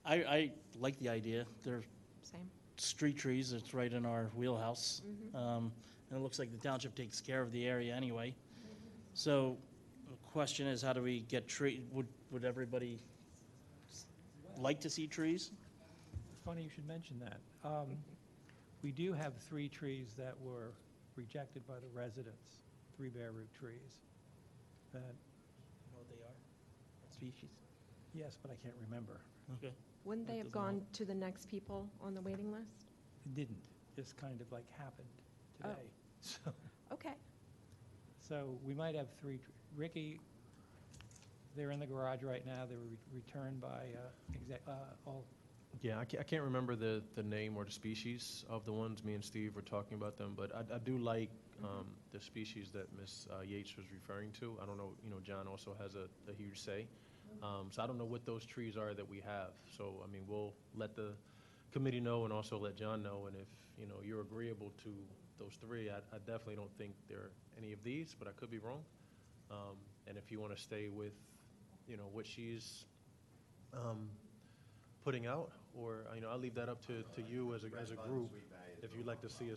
S1: I like the idea. They're
S4: Same.
S1: street trees, it's right in our wheelhouse. And it looks like the township takes care of the area anyway. So the question is, how do we get would everybody like to see trees?
S8: Funny you should mention that. We do have 3 trees that were rejected by the residents, 3 bare root trees. That,
S1: You know what they are? What species?
S8: yes, but I can't remember.
S1: Okay.
S4: Wouldn't they
S1: That
S4: have
S1: doesn't
S4: gone to the next people on the waiting list?
S8: It didn't, just kind of like happened
S4: Oh.
S8: today.
S4: Okay.
S8: So we might have 3, Ricky, they're in the garage right now, they were returned by all.
S11: Yeah, I can't remember the name or the species of the ones me and Steve were talking about them, but I do like the species that Ms. Yates was referring to. I don't know, John also has a huge say. So I don't know what those trees are that we have. So, I mean, we'll let the committee know and also let John know. And if, you're agreeable to those 3, I definitely don't think there are any of these, but I could be wrong. And if you want to stay with, what she's putting out, or, I'll leave that up to you as a group. If you'd like to see a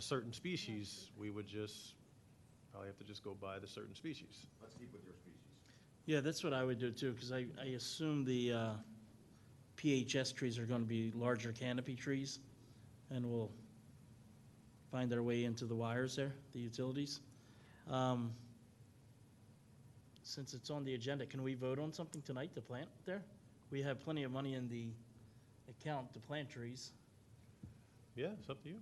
S11: certain species, we would just probably have to just go by the certain species.
S10: Let's keep with your species.
S1: Yeah, that's what I would do too, because I assume the PHS trees are going to be larger canopy trees and will find their way into the wires there, the utilities. Since it's on the agenda, can we vote on something tonight to plant there? We have plenty of money in the account to plant trees.
S11: Yeah, it's up to you.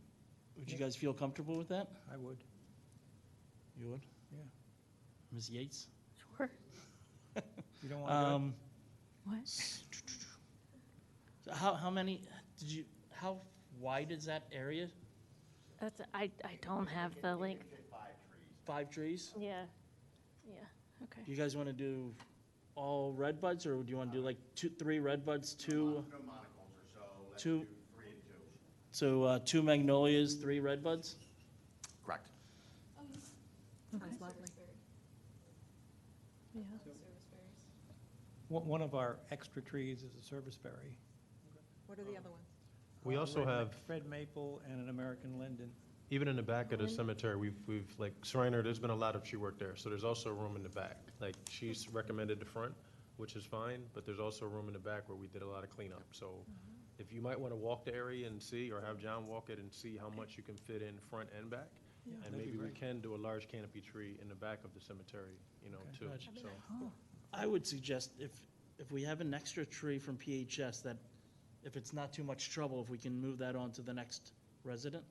S1: Would you guys feel comfortable with that?
S8: I would.
S1: You would?
S8: Yeah.
S1: Ms. Yates?
S12: Sure.
S8: You don't want to do it?
S12: What?
S1: So how many, how wide is that area?
S12: I don't have the length.
S1: 5 trees?
S12: Yeah. Okay.
S1: Do you guys want to do all red buds, or do you want to do like 3 red buds, 2?
S10: No monocles or so, let's
S1: Two.
S10: do 3 and 2.
S1: So 2 magnolias, 3 red buds?
S10: Correct.
S4: Sounds lovely.
S12: Yeah.
S2: Service berries.
S8: One of our extra trees is a serviceberry.
S4: What are the other ones?
S11: We also have,
S8: Red maple and an American linden.
S11: even in the back of the cemetery, we've like, Shriner, there's been a lot of tree work there, so there's also room in the back. Like, she's recommended the front, which is fine, but there's also room in the back where we did a lot of cleanup. So if you might want to walk the area and see, or have John walk it and see how much you can fit in front and back.
S8: Yeah,
S11: And
S8: that'd be
S11: maybe we
S8: great.
S11: can do a large canopy tree in the back of the cemetery, too.
S1: Gotcha.
S11: So,
S1: I would suggest if we have an extra tree from PHS, that if it's not too much trouble, if we can move that on to the next resident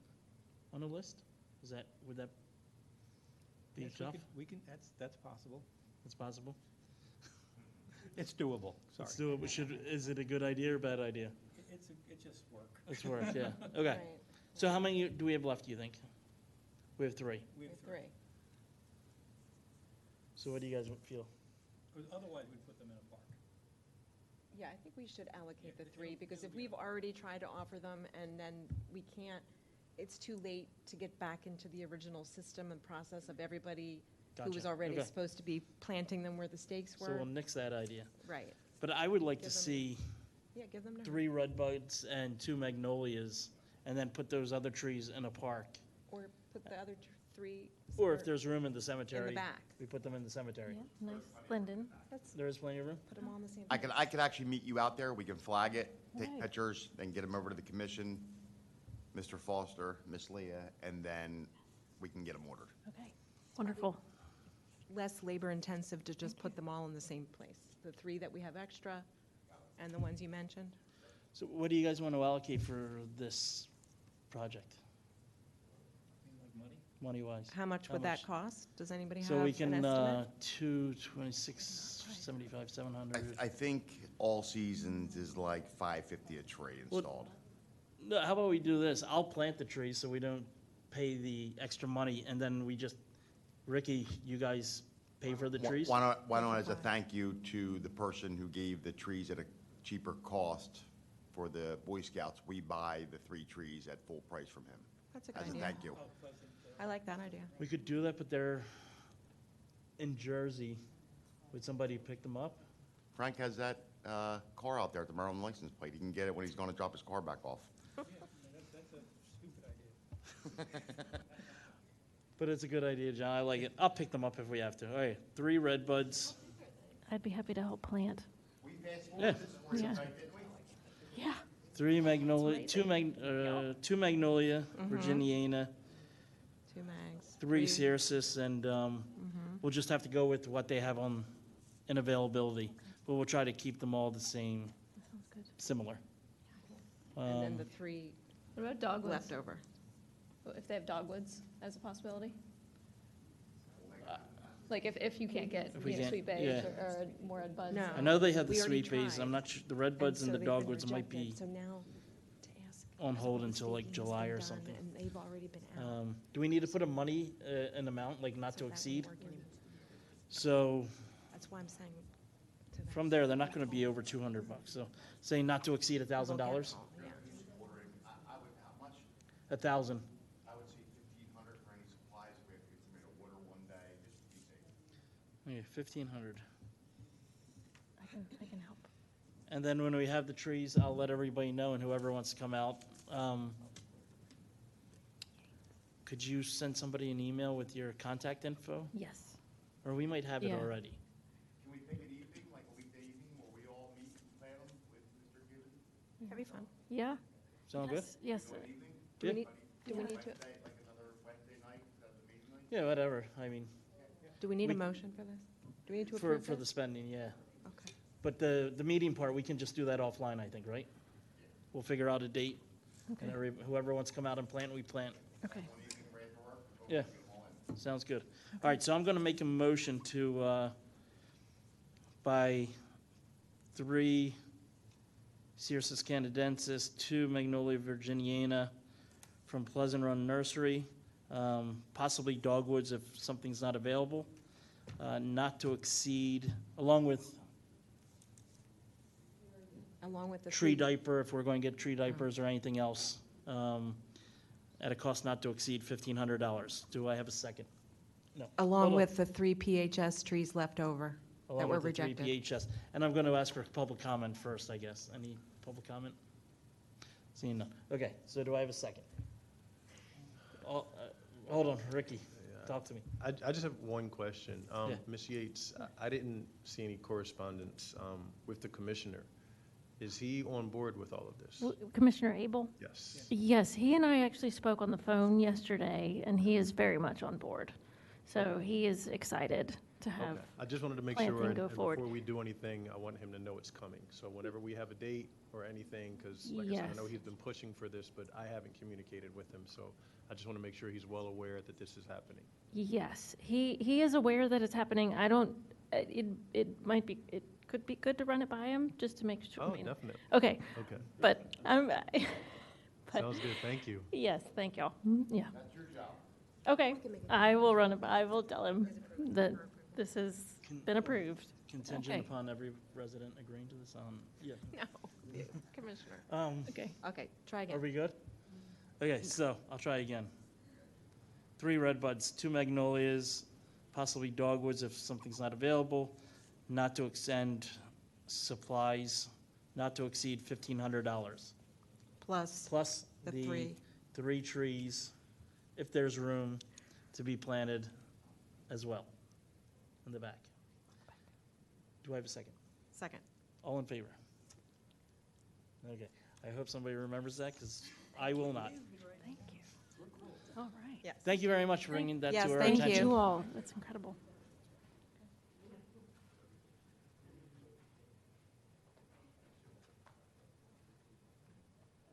S1: on the list? Would that be
S8: Yes,
S1: tough?
S8: we can, that's possible.
S1: It's possible?
S8: It's doable, sorry.
S1: Let's do it. Is it a good idea or a bad idea?
S8: It's just work.
S1: It's work, yeah. Okay.
S4: Right.
S1: So how many do we have left, do you think? We have 3.
S8: We have
S4: 3.
S1: So what do you guys feel?
S8: Otherwise, we'd put them in a park.
S4: Yeah, I think we should allocate the 3, because if we've already tried to offer them and then we can't, it's too late to get back into the original system and process of everybody who was
S1: Gotcha.
S4: already
S1: Okay.
S4: supposed to be planting them where the stakes
S1: So
S4: were.
S1: we'll nix that idea.
S4: Right.
S1: But I would like to
S4: Give them-
S1: see
S4: Yeah, give them to her.
S1: 3 red buds and 2 magnolias, and then put those other trees in a park.
S4: Or put the other 3.
S1: Or if there's room in the cemetery.
S4: back.
S1: We put them in the cemetery.
S12: Yeah, nice. Linden.
S4: Let's
S1: There is plenty of room?
S4: put them all in the same.
S10: I could actually meet you out there. We can flag it, take
S12: Right.
S10: pictures, and get them over to the commission, Mr. Foster, Miss Leah, and then we can get them ordered.
S12: Okay. Wonderful.
S4: Less labor intensive to just put them all in the same place. The 3 that we have extra and the ones you mentioned.
S1: So what do you guys want to allocate for this project,
S8: Like money?
S1: money-wise?
S4: How much
S1: How
S4: would that
S1: much?
S4: cost? Does anybody have
S1: So we
S4: an
S1: can,
S4: estimate?
S1: 226, 75, 700.
S10: I think all seasons is like $550 a tree installed.
S1: No, how about we do this? I'll plant the trees so we don't pay the extra money, and then we just, Ricky, you guys pay for the trees?
S10: Why don't, as a thank you to the person who gave the trees at a cheaper cost for the Boy Scouts, we buy the 3 trees at full price from him?
S4: That's a good
S10: As a
S4: idea.
S10: thank you.
S4: I like that idea.
S1: We could do that, but they're in Jersey. Would somebody pick them up?
S10: Frank has that car out there at the Maryland license plate. He can get it when he's going to drop his car back off.
S8: That's a stupid idea.
S1: But it's a good idea, John. I like it. I'll pick them up if we have to. All right, 3 red buds.
S12: I'd be happy to help plant.
S1: Yeah.
S12: Yeah. Yeah.
S1: 3 magnolia, 2 magnolia, Virginiana,
S4: 2 mags.
S1: 3 cercis, and we'll just have to go with what they have on in availability. But we'll try to keep them all the same,
S12: That sounds good.
S1: similar.
S4: And then the 3
S14: What about dogwoods?
S4: left over.
S14: If they have dogwoods as a possibility? Like if you can't get,
S1: If we can't-
S14: sweet bays
S1: yeah.
S14: or more red buds?
S4: No.
S1: I know they have the
S4: We already
S1: sweet bays.
S4: tried.
S1: I'm not sure, the red buds and
S4: so
S1: the
S4: they've been
S1: dogwoods might be
S4: rejected. So now to ask.
S1: on hold
S4: the
S1: until like
S4: staking has
S1: July
S4: been
S1: or
S4: done,
S1: something.
S4: And they've already been out.
S1: Do we need to put a money, an amount, like not
S4: so
S1: to
S4: that won't
S1: exceed?
S4: work anymore.
S1: So
S4: That's why I'm saying. to that
S1: from there, they're not gonna be over $200. So saying not to exceed $1,000,
S4: yeah.
S10: I would, how much?
S1: 1,000.
S10: I would say 1,500 for any supplies. We have to get somebody to order one day just to be safe.
S1: Okay, 1,500.
S12: I can help.
S1: And then when we have the trees, I'll let everybody know, and whoever wants to come out. Could you send somebody an email with your contact info?
S12: Yes.
S1: Or we might have it
S12: Yeah.
S1: already.
S10: Can we pick an evening, like a weekday evening, where we all meet and plan them with Mr. Gibbon?
S4: That'd be fun.
S12: Yeah.
S1: Sound good?
S12: Yes.
S10: Do an evening?
S4: Do we
S1: Yeah.
S4: need, do we need to,
S10: Wednesday, like another Wednesday night, is that the meeting night?
S1: Yeah, whatever. I mean,
S4: do we need a
S1: We-
S4: motion for this? Do we need to
S1: for
S4: approve
S1: the
S4: this?
S1: spending, yeah.
S4: Okay.
S1: But the meeting part, we can just do that offline, I think, right? We'll figure out a date, and whoever wants to come out and plant, we plant.
S12: Okay.
S10: One evening, ready for work?
S1: Yeah, sounds good. All right, so I'm going to make a motion to buy 3 Cercis canadensis, 2 Magnolia virginiana from Pleasant Run Nursery, possibly dogwoods if something's not available, not to exceed, along with
S4: Along with the
S1: tree
S4: 3
S1: diaper, if we're going to get tree diapers or anything else, at a cost not to exceed $1,500. Do I have a second? No.
S4: Along
S1: Hold on.
S4: with the 3 PHS trees left over that
S1: Along
S4: were
S1: with the 3
S4: rejected.
S1: PHS. And I'm going to ask for public comment first, I guess. Any public comment? Seeing none. Okay, so do I have a second? Hold on, Ricky, talk to me.
S11: I just have one question.
S1: Yeah.
S11: Ms. Yates, I didn't see any correspondence with the commissioner. Is he on board with all of this?
S12: Commissioner Abel?
S11: Yes.
S12: Yes, he and I actually spoke on the phone yesterday, and he is very much on board. So he is excited to have.
S11: Okay. I just wanted to make
S12: planting
S11: sure, and
S12: go forward.
S11: before we do anything, I want him to know it's coming. So whenever we have a date or anything, because like I said, I know
S12: Yes.
S11: he's been pushing for this, but I haven't communicated with him. So I just want to make sure he's well aware that this is happening.
S12: Yes, he is aware that it's happening. I don't, it might be, it could be good to run it by him, just to make sure. I
S11: Oh,
S12: mean,
S11: definitely.
S12: Okay,
S11: Okay.
S12: but I'm, but,
S11: Sounds good. Thank you.
S12: yes, thank y'all. Yeah.
S10: That's your job.
S12: Okay, I will run it, I will tell him that this has been approved.
S1: Contingent
S12: Okay.
S1: upon every resident agreeing to this, yeah.
S4: No, Commissioner.
S12: Okay.
S4: Okay, try
S1: Are
S4: again.
S1: we good? Okay, so I'll try again. 3 red buds, 2 magnolias, possibly dogwoods if something's not available, not to extend supplies, not to exceed $1,500.
S4: Plus
S1: Plus
S4: the
S1: the
S4: 3.
S1: 3 trees, if there's room, to be planted as well in the back. Do I have a second?
S4: Second.
S1: All in favor? Okay, I hope somebody remembers that, because I will not.
S12: Thank you. All right.
S4: Yes.
S1: Thank you very much for bringing that
S4: Yes,
S1: to our
S4: thank
S1: attention.
S12: Thank you all, that's incredible.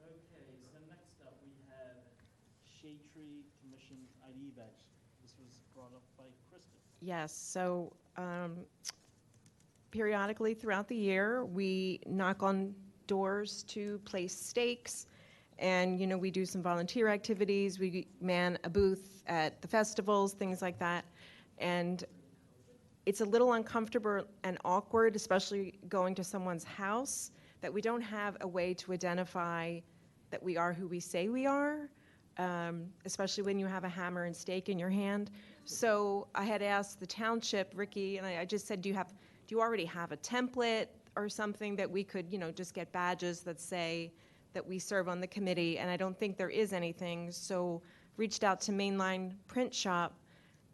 S1: Okay, so next up, we have Shade Tree Commission ID badge. This was brought up by Kristen.
S4: Yes, so periodically throughout the year, we knock on doors to place stakes And, we do some volunteer activities. We man a booth at the festivals, things like that. And it's a little uncomfortable and awkward, especially going to someone's house, that we don't have a way to identify that we are who we say we are, especially when you have a hammer and stake in your hand. So I had asked the township, Ricky, and I just said, do you already have a template or something that we could, just get badges that say that we serve on the committee? And I don't think there is anything. So reached out to Mainline Print Shop,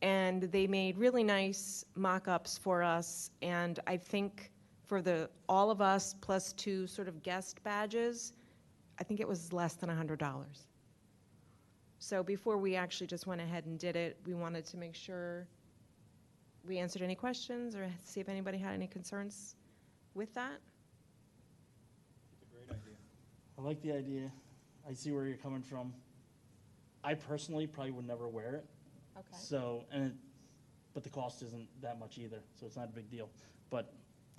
S4: and they made really nice mock-ups for us. And I think for all of us plus 2 sort of guest badges, I think it was less than $100. So before we actually just went ahead and did it, we wanted to make sure we answered any questions or see if anybody had any concerns with that.
S1: I like the idea. I see where you're coming from. I personally probably would never wear it.
S2: Okay.
S1: So, but the cost isn't that much either, so it's not a big deal. But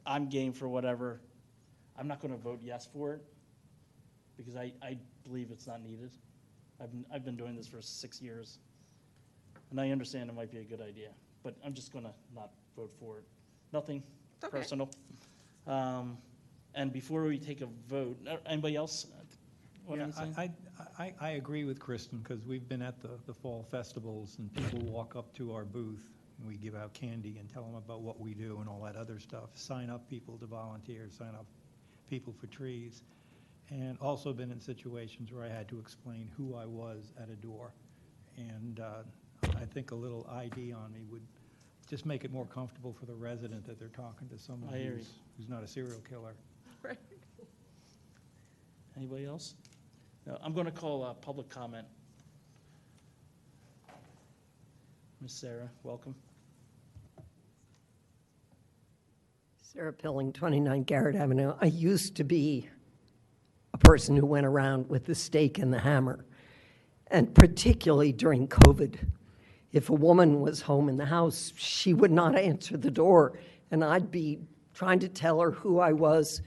S1: I'm game for whatever. I'm not going to vote yes for it because I believe it's not needed. I've been doing this for 6 years, and I understand it might be a good idea, but I'm just going to not vote for it. Nothing personal. And before we take a vote, anybody else want anything?
S8: I agree with Kristen, because we've been at the fall festivals, and people walk up to our booth, and we give out candy and tell them about what we do and all that other stuff. Sign up people to volunteer, sign up people for trees. And also been in situations where I had to explain who I was at a door. And I think a little ID on me would just make it more comfortable for the resident that they're talking to someone who's not a serial killer.
S4: Right.
S1: Anybody else? No, I'm going to call public comment. Miss Sarah, welcome.
S13: Sarah Pilling, 29 Garrett Avenue. I used to be a person who went around with the stake and the hammer, and particularly during COVID. If a woman was home in the house, she would not answer the door, and I'd be trying to tell her who I was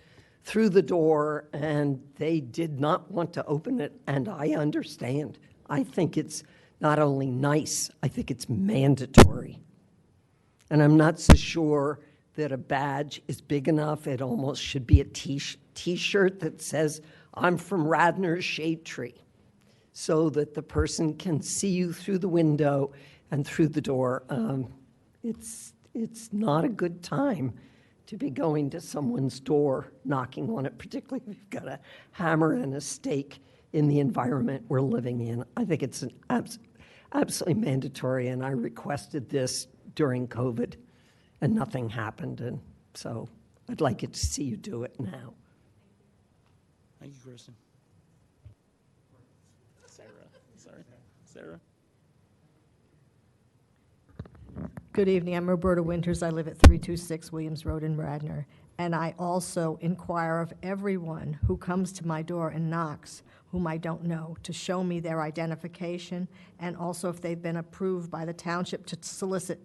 S13: through the door, and they did not want to open it, and I understand. I think it's not only nice, I think it's mandatory. And I'm not so sure that a badge is big enough. It almost should be a T-shirt that says, "I'm from Radnor's Shade Tree," so that the person can see you through the window and through the door. It's not a good time to be going to someone's door, knocking on it, particularly if you've got a hammer and a stake in the environment we're living in. I think it's absolutely mandatory, and I requested this during COVID, and nothing happened, and so I'd like it to see you do it now.
S1: Thank you, Kristen. Sarah.
S15: Good evening. I'm Roberta Winters. I live at 326 Williams Road in Radnor. And I also inquire of everyone who comes to my door and knocks, whom I don't know, to show me their identification, and also if they've been approved by the township to solicit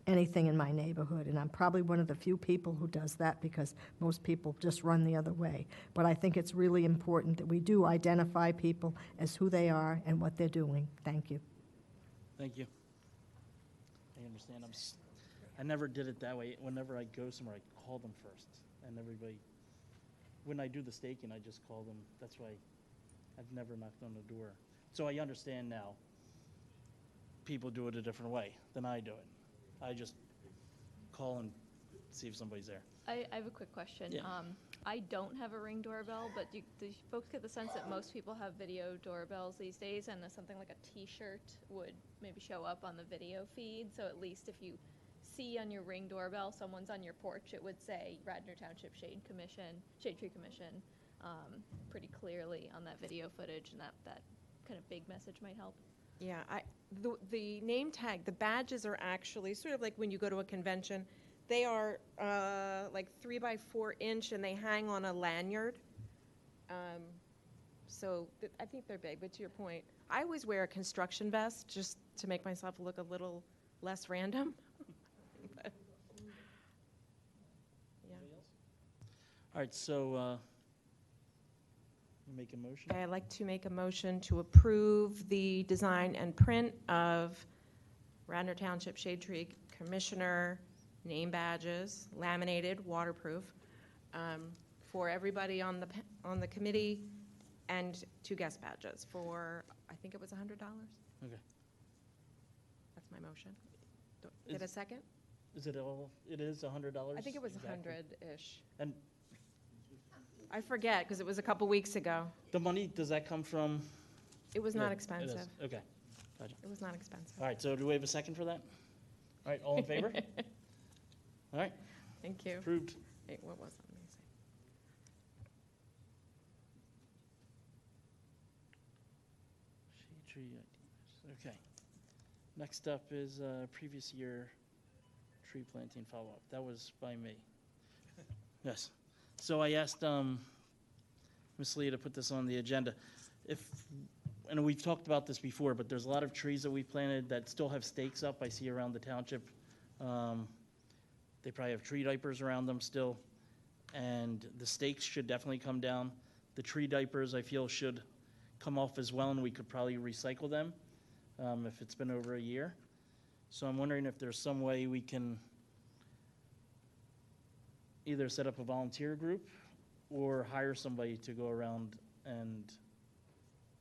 S15: anything in my neighborhood. And I'm probably one of the few people who does that, because most people just run the other way. But I think it's really important that we do identify people as who they are and what they're doing. Thank you.
S1: Thank you. I understand. I never did it that way. Whenever I go somewhere, I call them first. And when I do the staking, I just call them. That's why I've never knocked on the door. So I understand now. People do it a different way than I do it. I just call and see if somebody's there.
S14: I have a quick question.
S1: Yeah.
S14: I don't have a Ring doorbell, but do folks get the sense that most people have video doorbells these days, and that something like a T-shirt would maybe show up on the video feed? So at least if you see on your Ring doorbell someone's on your porch, it would say Radnor Township Shade Tree Commission pretty clearly on that video footage, and that kind of big message might help.
S4: Yeah, the name tag, the badges are actually sort of like when you go to a convention. They are like 3 by 4 inch, and they hang on a lanyard. So I think they're big, but to your point, I always wear a construction vest just to make myself look a little less random. But, yeah.
S1: All right, so Make a motion?
S4: I'd like to make a motion to approve the design and print of Radnor Township Shade Tree Commissioner name badges, laminated, waterproof, for everybody on the committee, and 2 guest badges for, I think it was $100.
S1: Okay.
S4: That's my motion. Get a second?
S1: Is it all, it is $100?
S4: I think it was
S1: exactly?
S4: 100-ish.
S1: And
S4: I forget, because it was a couple weeks ago.
S1: the money, does that come from?
S4: It was
S1: Yeah,
S4: not
S1: it is.
S4: expensive.
S1: Okay, gotcha.
S4: It was not expensive.
S1: All right, so do we have a second for that? All right, all in favor? All right,
S4: Thank you.
S1: approved.
S4: Wait, what was it? Let me see.
S1: Shade tree ideas. Okay. Next up is previous year tree planting follow-up. That was by me. Yes. So I asked Ms. Leah to put this on the agenda. And we've talked about this before, but there's a lot of trees that we planted that still have stakes up I see around the township. They probably have tree diapers around them still, and the stakes should definitely come down. The tree diapers, I feel, should come off as well, and we could probably recycle them if it's been over a year. So I'm wondering if there's some way we can either set up a volunteer group or hire somebody to go around and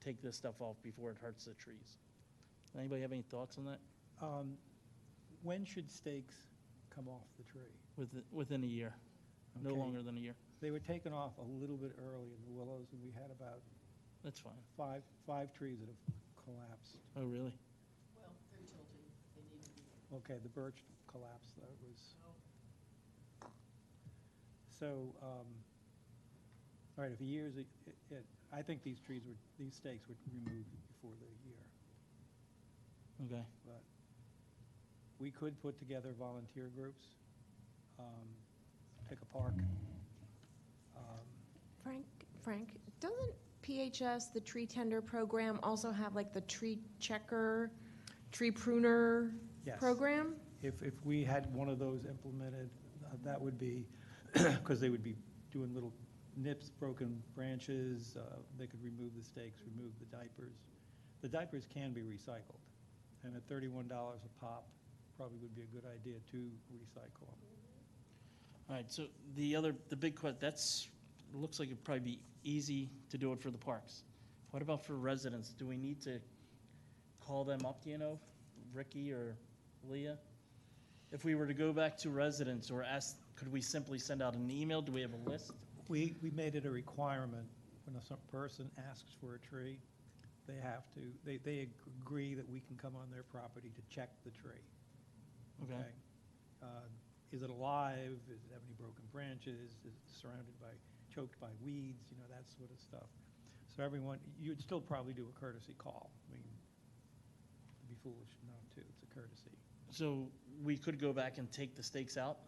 S1: take this stuff off before it hurts the trees. Anybody have any thoughts on that?
S8: When should stakes come off the tree?
S1: Within a year, no
S8: Okay.
S1: longer than a year.
S8: They were taken off a little bit early in the willows, and we had about
S1: That's fine.
S8: five trees that have collapsed.
S1: Oh, really?
S9: Well, they're tilting. They need to be.
S8: Okay, the birch collapsed, that was. So, all right, if a year's, I think these stakes were removed before the year.
S1: Okay.
S8: But we could put together volunteer groups, pick a park.
S4: Frank, doesn't PHS, the tree tender program, also have like the tree checker, tree pruner
S8: Yes.
S4: program?
S8: If we had one of those implemented, that would be, because they would be doing little nips, broken branches, they could remove the stakes, remove the diapers. The diapers can be recycled, and at $31 a pop, probably would be a good idea to recycle them.
S1: All right, so the big question, it looks like it'd probably be easy to do it for the parks. What about for residents? Do we need to call them up, do you know, Ricky or Leah? If we were to go back to residents or ask, could we simply send out an email? Do we have a list?
S8: We made it a requirement when a person asks for a tree, they agree that we can come on their property to check the tree.
S1: Okay.
S8: Is it alive? Does it have any broken branches? Is it surrounded by, choked by weeds? You know, that sort of stuff. So everyone, you'd still probably do a courtesy call. I mean, it'd be foolish not to. It's a courtesy.
S1: So we could go back and take the stakes out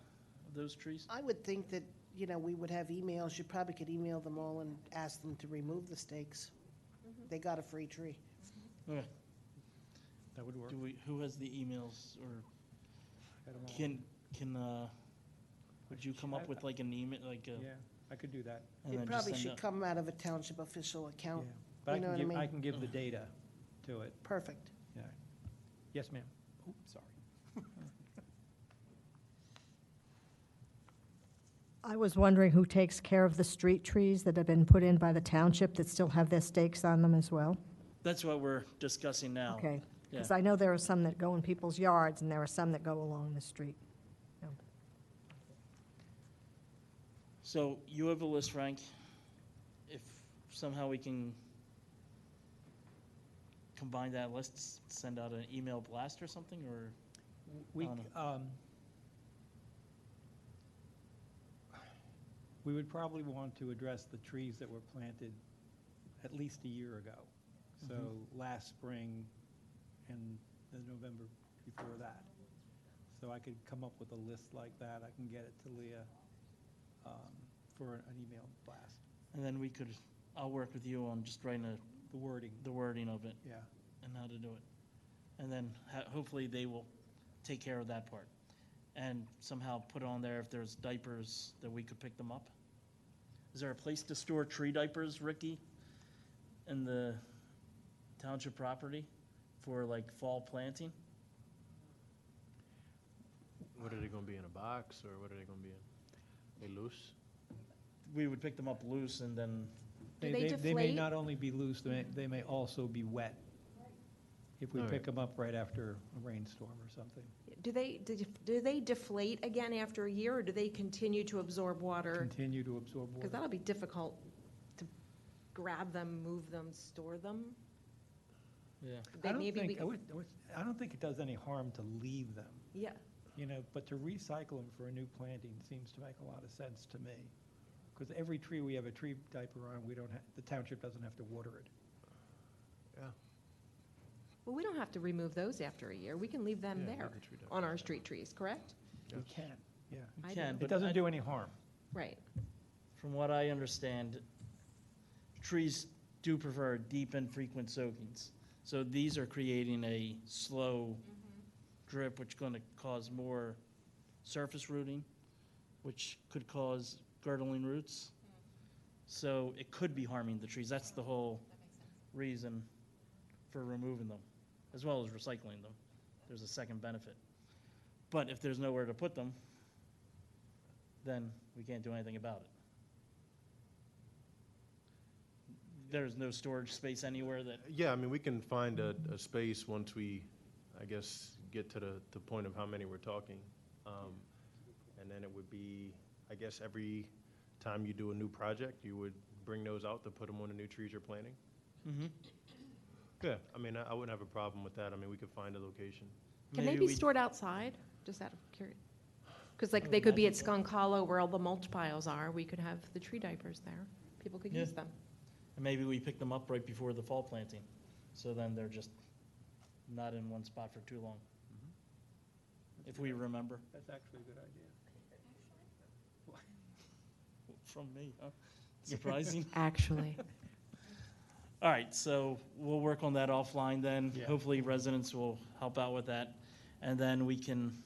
S1: of those trees?
S9: I would think that, we would have emails. You probably could email them all and ask them to remove the stakes. They got a free tree.
S1: Okay.
S8: That would work.
S1: Who has the emails, or
S8: I don't know.
S1: would you come up with like an email, like a?
S8: Yeah, I could do that.
S1: and
S9: It
S1: then just
S9: probably
S1: send
S9: should
S1: out-
S9: come out of a township official account.
S8: Yeah. But
S9: You know what I mean?
S8: I can give the data to it.
S9: Perfect.
S8: Yeah. Yes, ma'am. Oh, sorry.
S15: I was wondering who takes care of the street trees that have been put in by the township that still have their stakes on them as well?
S1: That's what we're discussing now.
S15: Okay,
S1: Yeah.
S15: because I know there are some that go in people's yards, and there are some that go along the street. No.
S1: So you have a list, Frank. If somehow we can combine that list, send out an email blast or something, or?
S8: We would probably want to address the trees that were planted at least a year ago. So last spring and the November before that. So I could come up with a list like that. I can get it to Leah for an email blast.
S1: And then I'll work with you on just writing
S8: The wording,
S1: the wording of it
S8: yeah.
S1: and how to do it. And then hopefully they will take care of that part. And somehow put on there if there's diapers that we could pick them up. Is there a place to store tree diapers, Ricky? in the township property for like fall planting.
S11: What are they gonna be, in a box, or what are they gonna be in? They loose?
S1: We would pick them up loose and then,
S2: Do they
S8: They may
S2: deflate?
S8: not only be loose, they may also be wet. If we
S11: All right.
S8: pick them up right after a rainstorm or something.
S4: Do they deflate again after a year, or do they continue to absorb water?
S8: Continue to absorb water.
S4: Because that'll be difficult to grab them, move them, store them.
S1: yeah.
S8: I don't
S4: Maybe we
S8: think,
S4: could-
S8: I don't think it does any harm to leave them,
S4: Yeah,
S8: but to recycle them for a new planting seems to make a lot of sense to me. Because every tree we have a tree diaper on, the township doesn't have to water it.
S11: Yeah.
S4: well, we don't have to remove those after a year. We can leave them
S11: Yeah,
S4: there
S11: leave the tree diapers
S4: on our
S11: there.
S4: street trees, correct?
S8: We
S11: Yes.
S8: can, yeah.
S1: We
S4: I
S1: can,
S4: do.
S8: It
S1: but I-
S8: doesn't do any harm.
S4: Right.
S1: from what I understand, trees do prefer deep and frequent soakings. So these are creating a slow drip, which is going to cause more surface rooting, which could cause girdling roots. So it could be harming the trees. That's the whole reason for removing them, as well as recycling them. There's a second benefit. But if there's nowhere to put them, then we can't do anything about it. There's no storage space anywhere that,
S11: Yeah, I mean, we can find a space once we, I guess, get to the point of how many we're talking. And then it would be, I guess, every time you do a new project, you would bring those out to put them on the new trees you're planting? Yeah, I mean, I wouldn't have a problem with that. I mean, we could find a location.
S4: Can they
S1: maybe
S4: be
S1: we-
S4: stored outside? Just out of curiosity. Because like they could be at Skunk Hollow where all the mulch piles are. We could have the tree diapers there. People could
S1: Yeah.
S4: use them.
S1: and maybe we pick them up right before the fall planting. So then they're just not in one spot for too long. If we remember.
S8: That's actually a good idea.
S1: From me, huh? Surprising.
S4: Actually.
S1: All right, so we'll work on that offline then.
S8: Yeah.
S1: Hopefully residents will help out with that. And then we can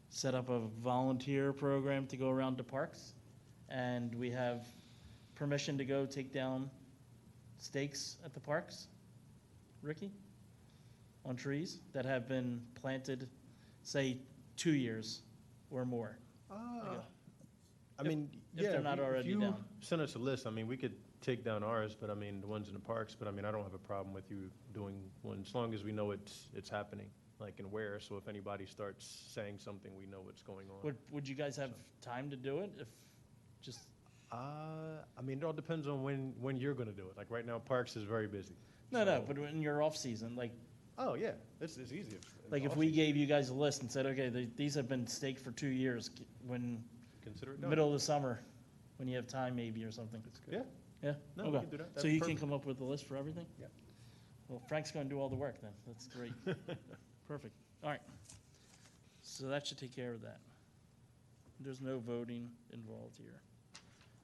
S1: set up a volunteer program to go around to parks. And we have permission to go take down stakes at the parks, Ricky? On trees that have been planted, say, 2 years or more.
S11: I mean,
S1: if
S11: yeah,
S1: they're not already
S11: you
S1: down.
S11: send us a list, I mean, we could take down ours, but I mean, the ones in the parks, but I mean, I don't have a problem with you doing one, as long as we know it's happening, like in where, so if anybody starts saying something, we know what's going on.
S1: Would you guys have time to do it if just,
S11: I mean, it all depends on when you're gonna do it, like right now, Parks is very busy.
S1: no,
S11: So-
S1: but in your off-season, like,
S11: Oh, yeah, it's easy.
S1: like if we gave you guys a list and said, okay, these have been staked for 2 years, when,
S11: Consider it done.
S1: middle of the summer, when you have time maybe or something.
S11: Yeah,
S1: Yeah?
S11: no, we
S1: Okay.
S11: can do that.
S1: So
S11: That's
S1: you can
S11: perfect.
S1: come up with a list for everything?
S11: Yeah.
S1: Well, Frank's gonna do all the work then, that's great. Perfect, all right. So that should take care of that. There's no voting involved here.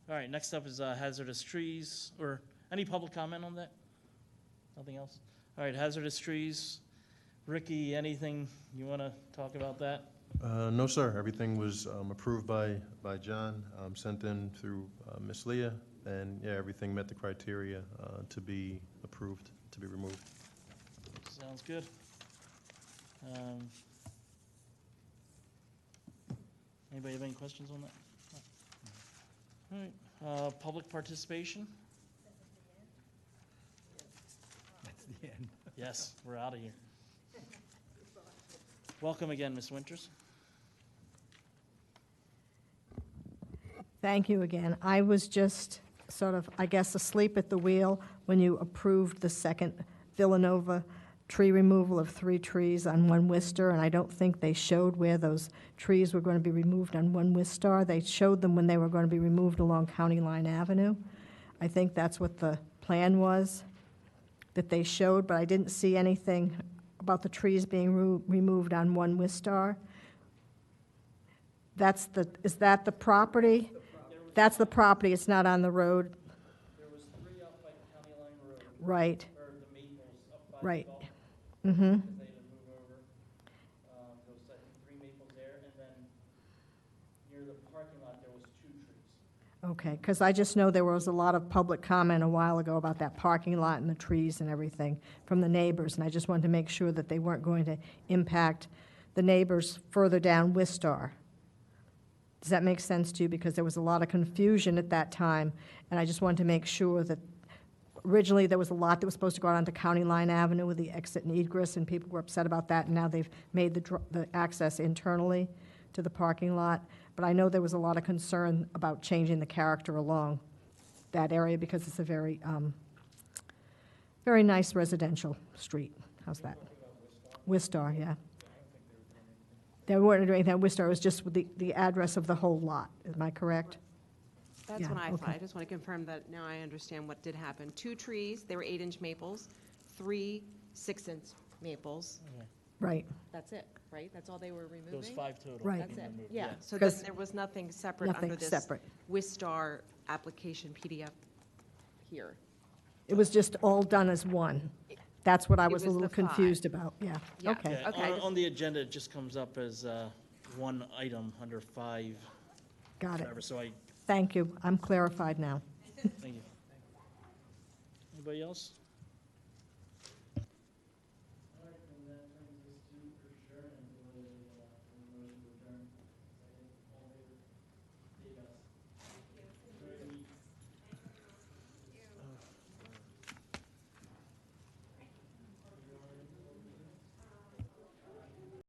S1: All right, next up is hazardous trees, or any public comment on that? Nothing else? All right, hazardous trees. Ricky, anything you wanna talk about that?
S11: No, sir. Everything was approved by John, sent in through Ms. Leah, and yeah, everything met the criteria to be approved, to be removed.
S1: Sounds good. Anybody have any questions on that? No. All right, public participation?
S8: That's the end.
S1: Yes, we're out of here. Welcome again, Ms. Winters.
S15: Thank you again. I was just sort of, I guess, asleep at the wheel when you approved the second Villanova tree removal of 3 trees on 1 Worcester, and I don't think they showed where those trees were going to be removed on 1 Worcester. They showed them when they were going to be removed along County Line Avenue. I think that's what the plan was that they showed, but I didn't see anything about the trees being removed on 1 Worcester. Is that the property? That's the property, it's not on the road,
S1: There was 3 up by County Line Road,
S15: right,
S1: or the Maples up by
S15: right.
S1: the golf,
S15: Mm-hmm,
S1: because they had to move over. There was, I think, 3 maples there, and then near the parking lot, there was 2 trees.
S15: Okay, because I just know there was a lot of public comment a while ago about that parking lot and the trees and everything from the neighbors, and I just wanted to make sure that they weren't going to impact the neighbors further down Wistar. Does that make sense to you? Because there was a lot of confusion at that time, and I just wanted to make sure that, originally, there was a lot that was supposed to go out onto County Line Avenue with the exit and egress, and people were upset about that, and now they've made the access internally to the parking lot. But I know there was a lot of concern about changing the character along that area because it's a very, very nice residential street. How's that? Wistar, yeah. They weren't doing anything at Wistar, it was just with the address of the whole lot. Am I correct?
S16: That's
S15: Yeah,
S16: what I thought.
S15: okay.
S16: I just want to confirm that now I understand what did happen. 2 trees, they were 8-inch maples, 3 6-inch maples.
S15: Right.
S16: That's it, right? That's all they were removing?
S1: Those 5 total.
S15: Right.
S16: That's it, yeah. So then
S15: 'Cause
S16: there was nothing separate
S15: nothing
S16: under this
S15: separate.
S16: Wistar application PDF here.
S15: It was just all done as one. That's what I
S16: It
S15: was a
S16: was
S15: little
S16: the 5.
S15: confused about, yeah.
S16: Yeah.
S15: Okay.
S1: Yeah,
S16: Okay.
S1: on the agenda, it just comes up as one item under 5.
S15: Got it.
S1: Whatever, so I,
S15: Thank you. I'm clarified now.
S1: thank you. Anybody else?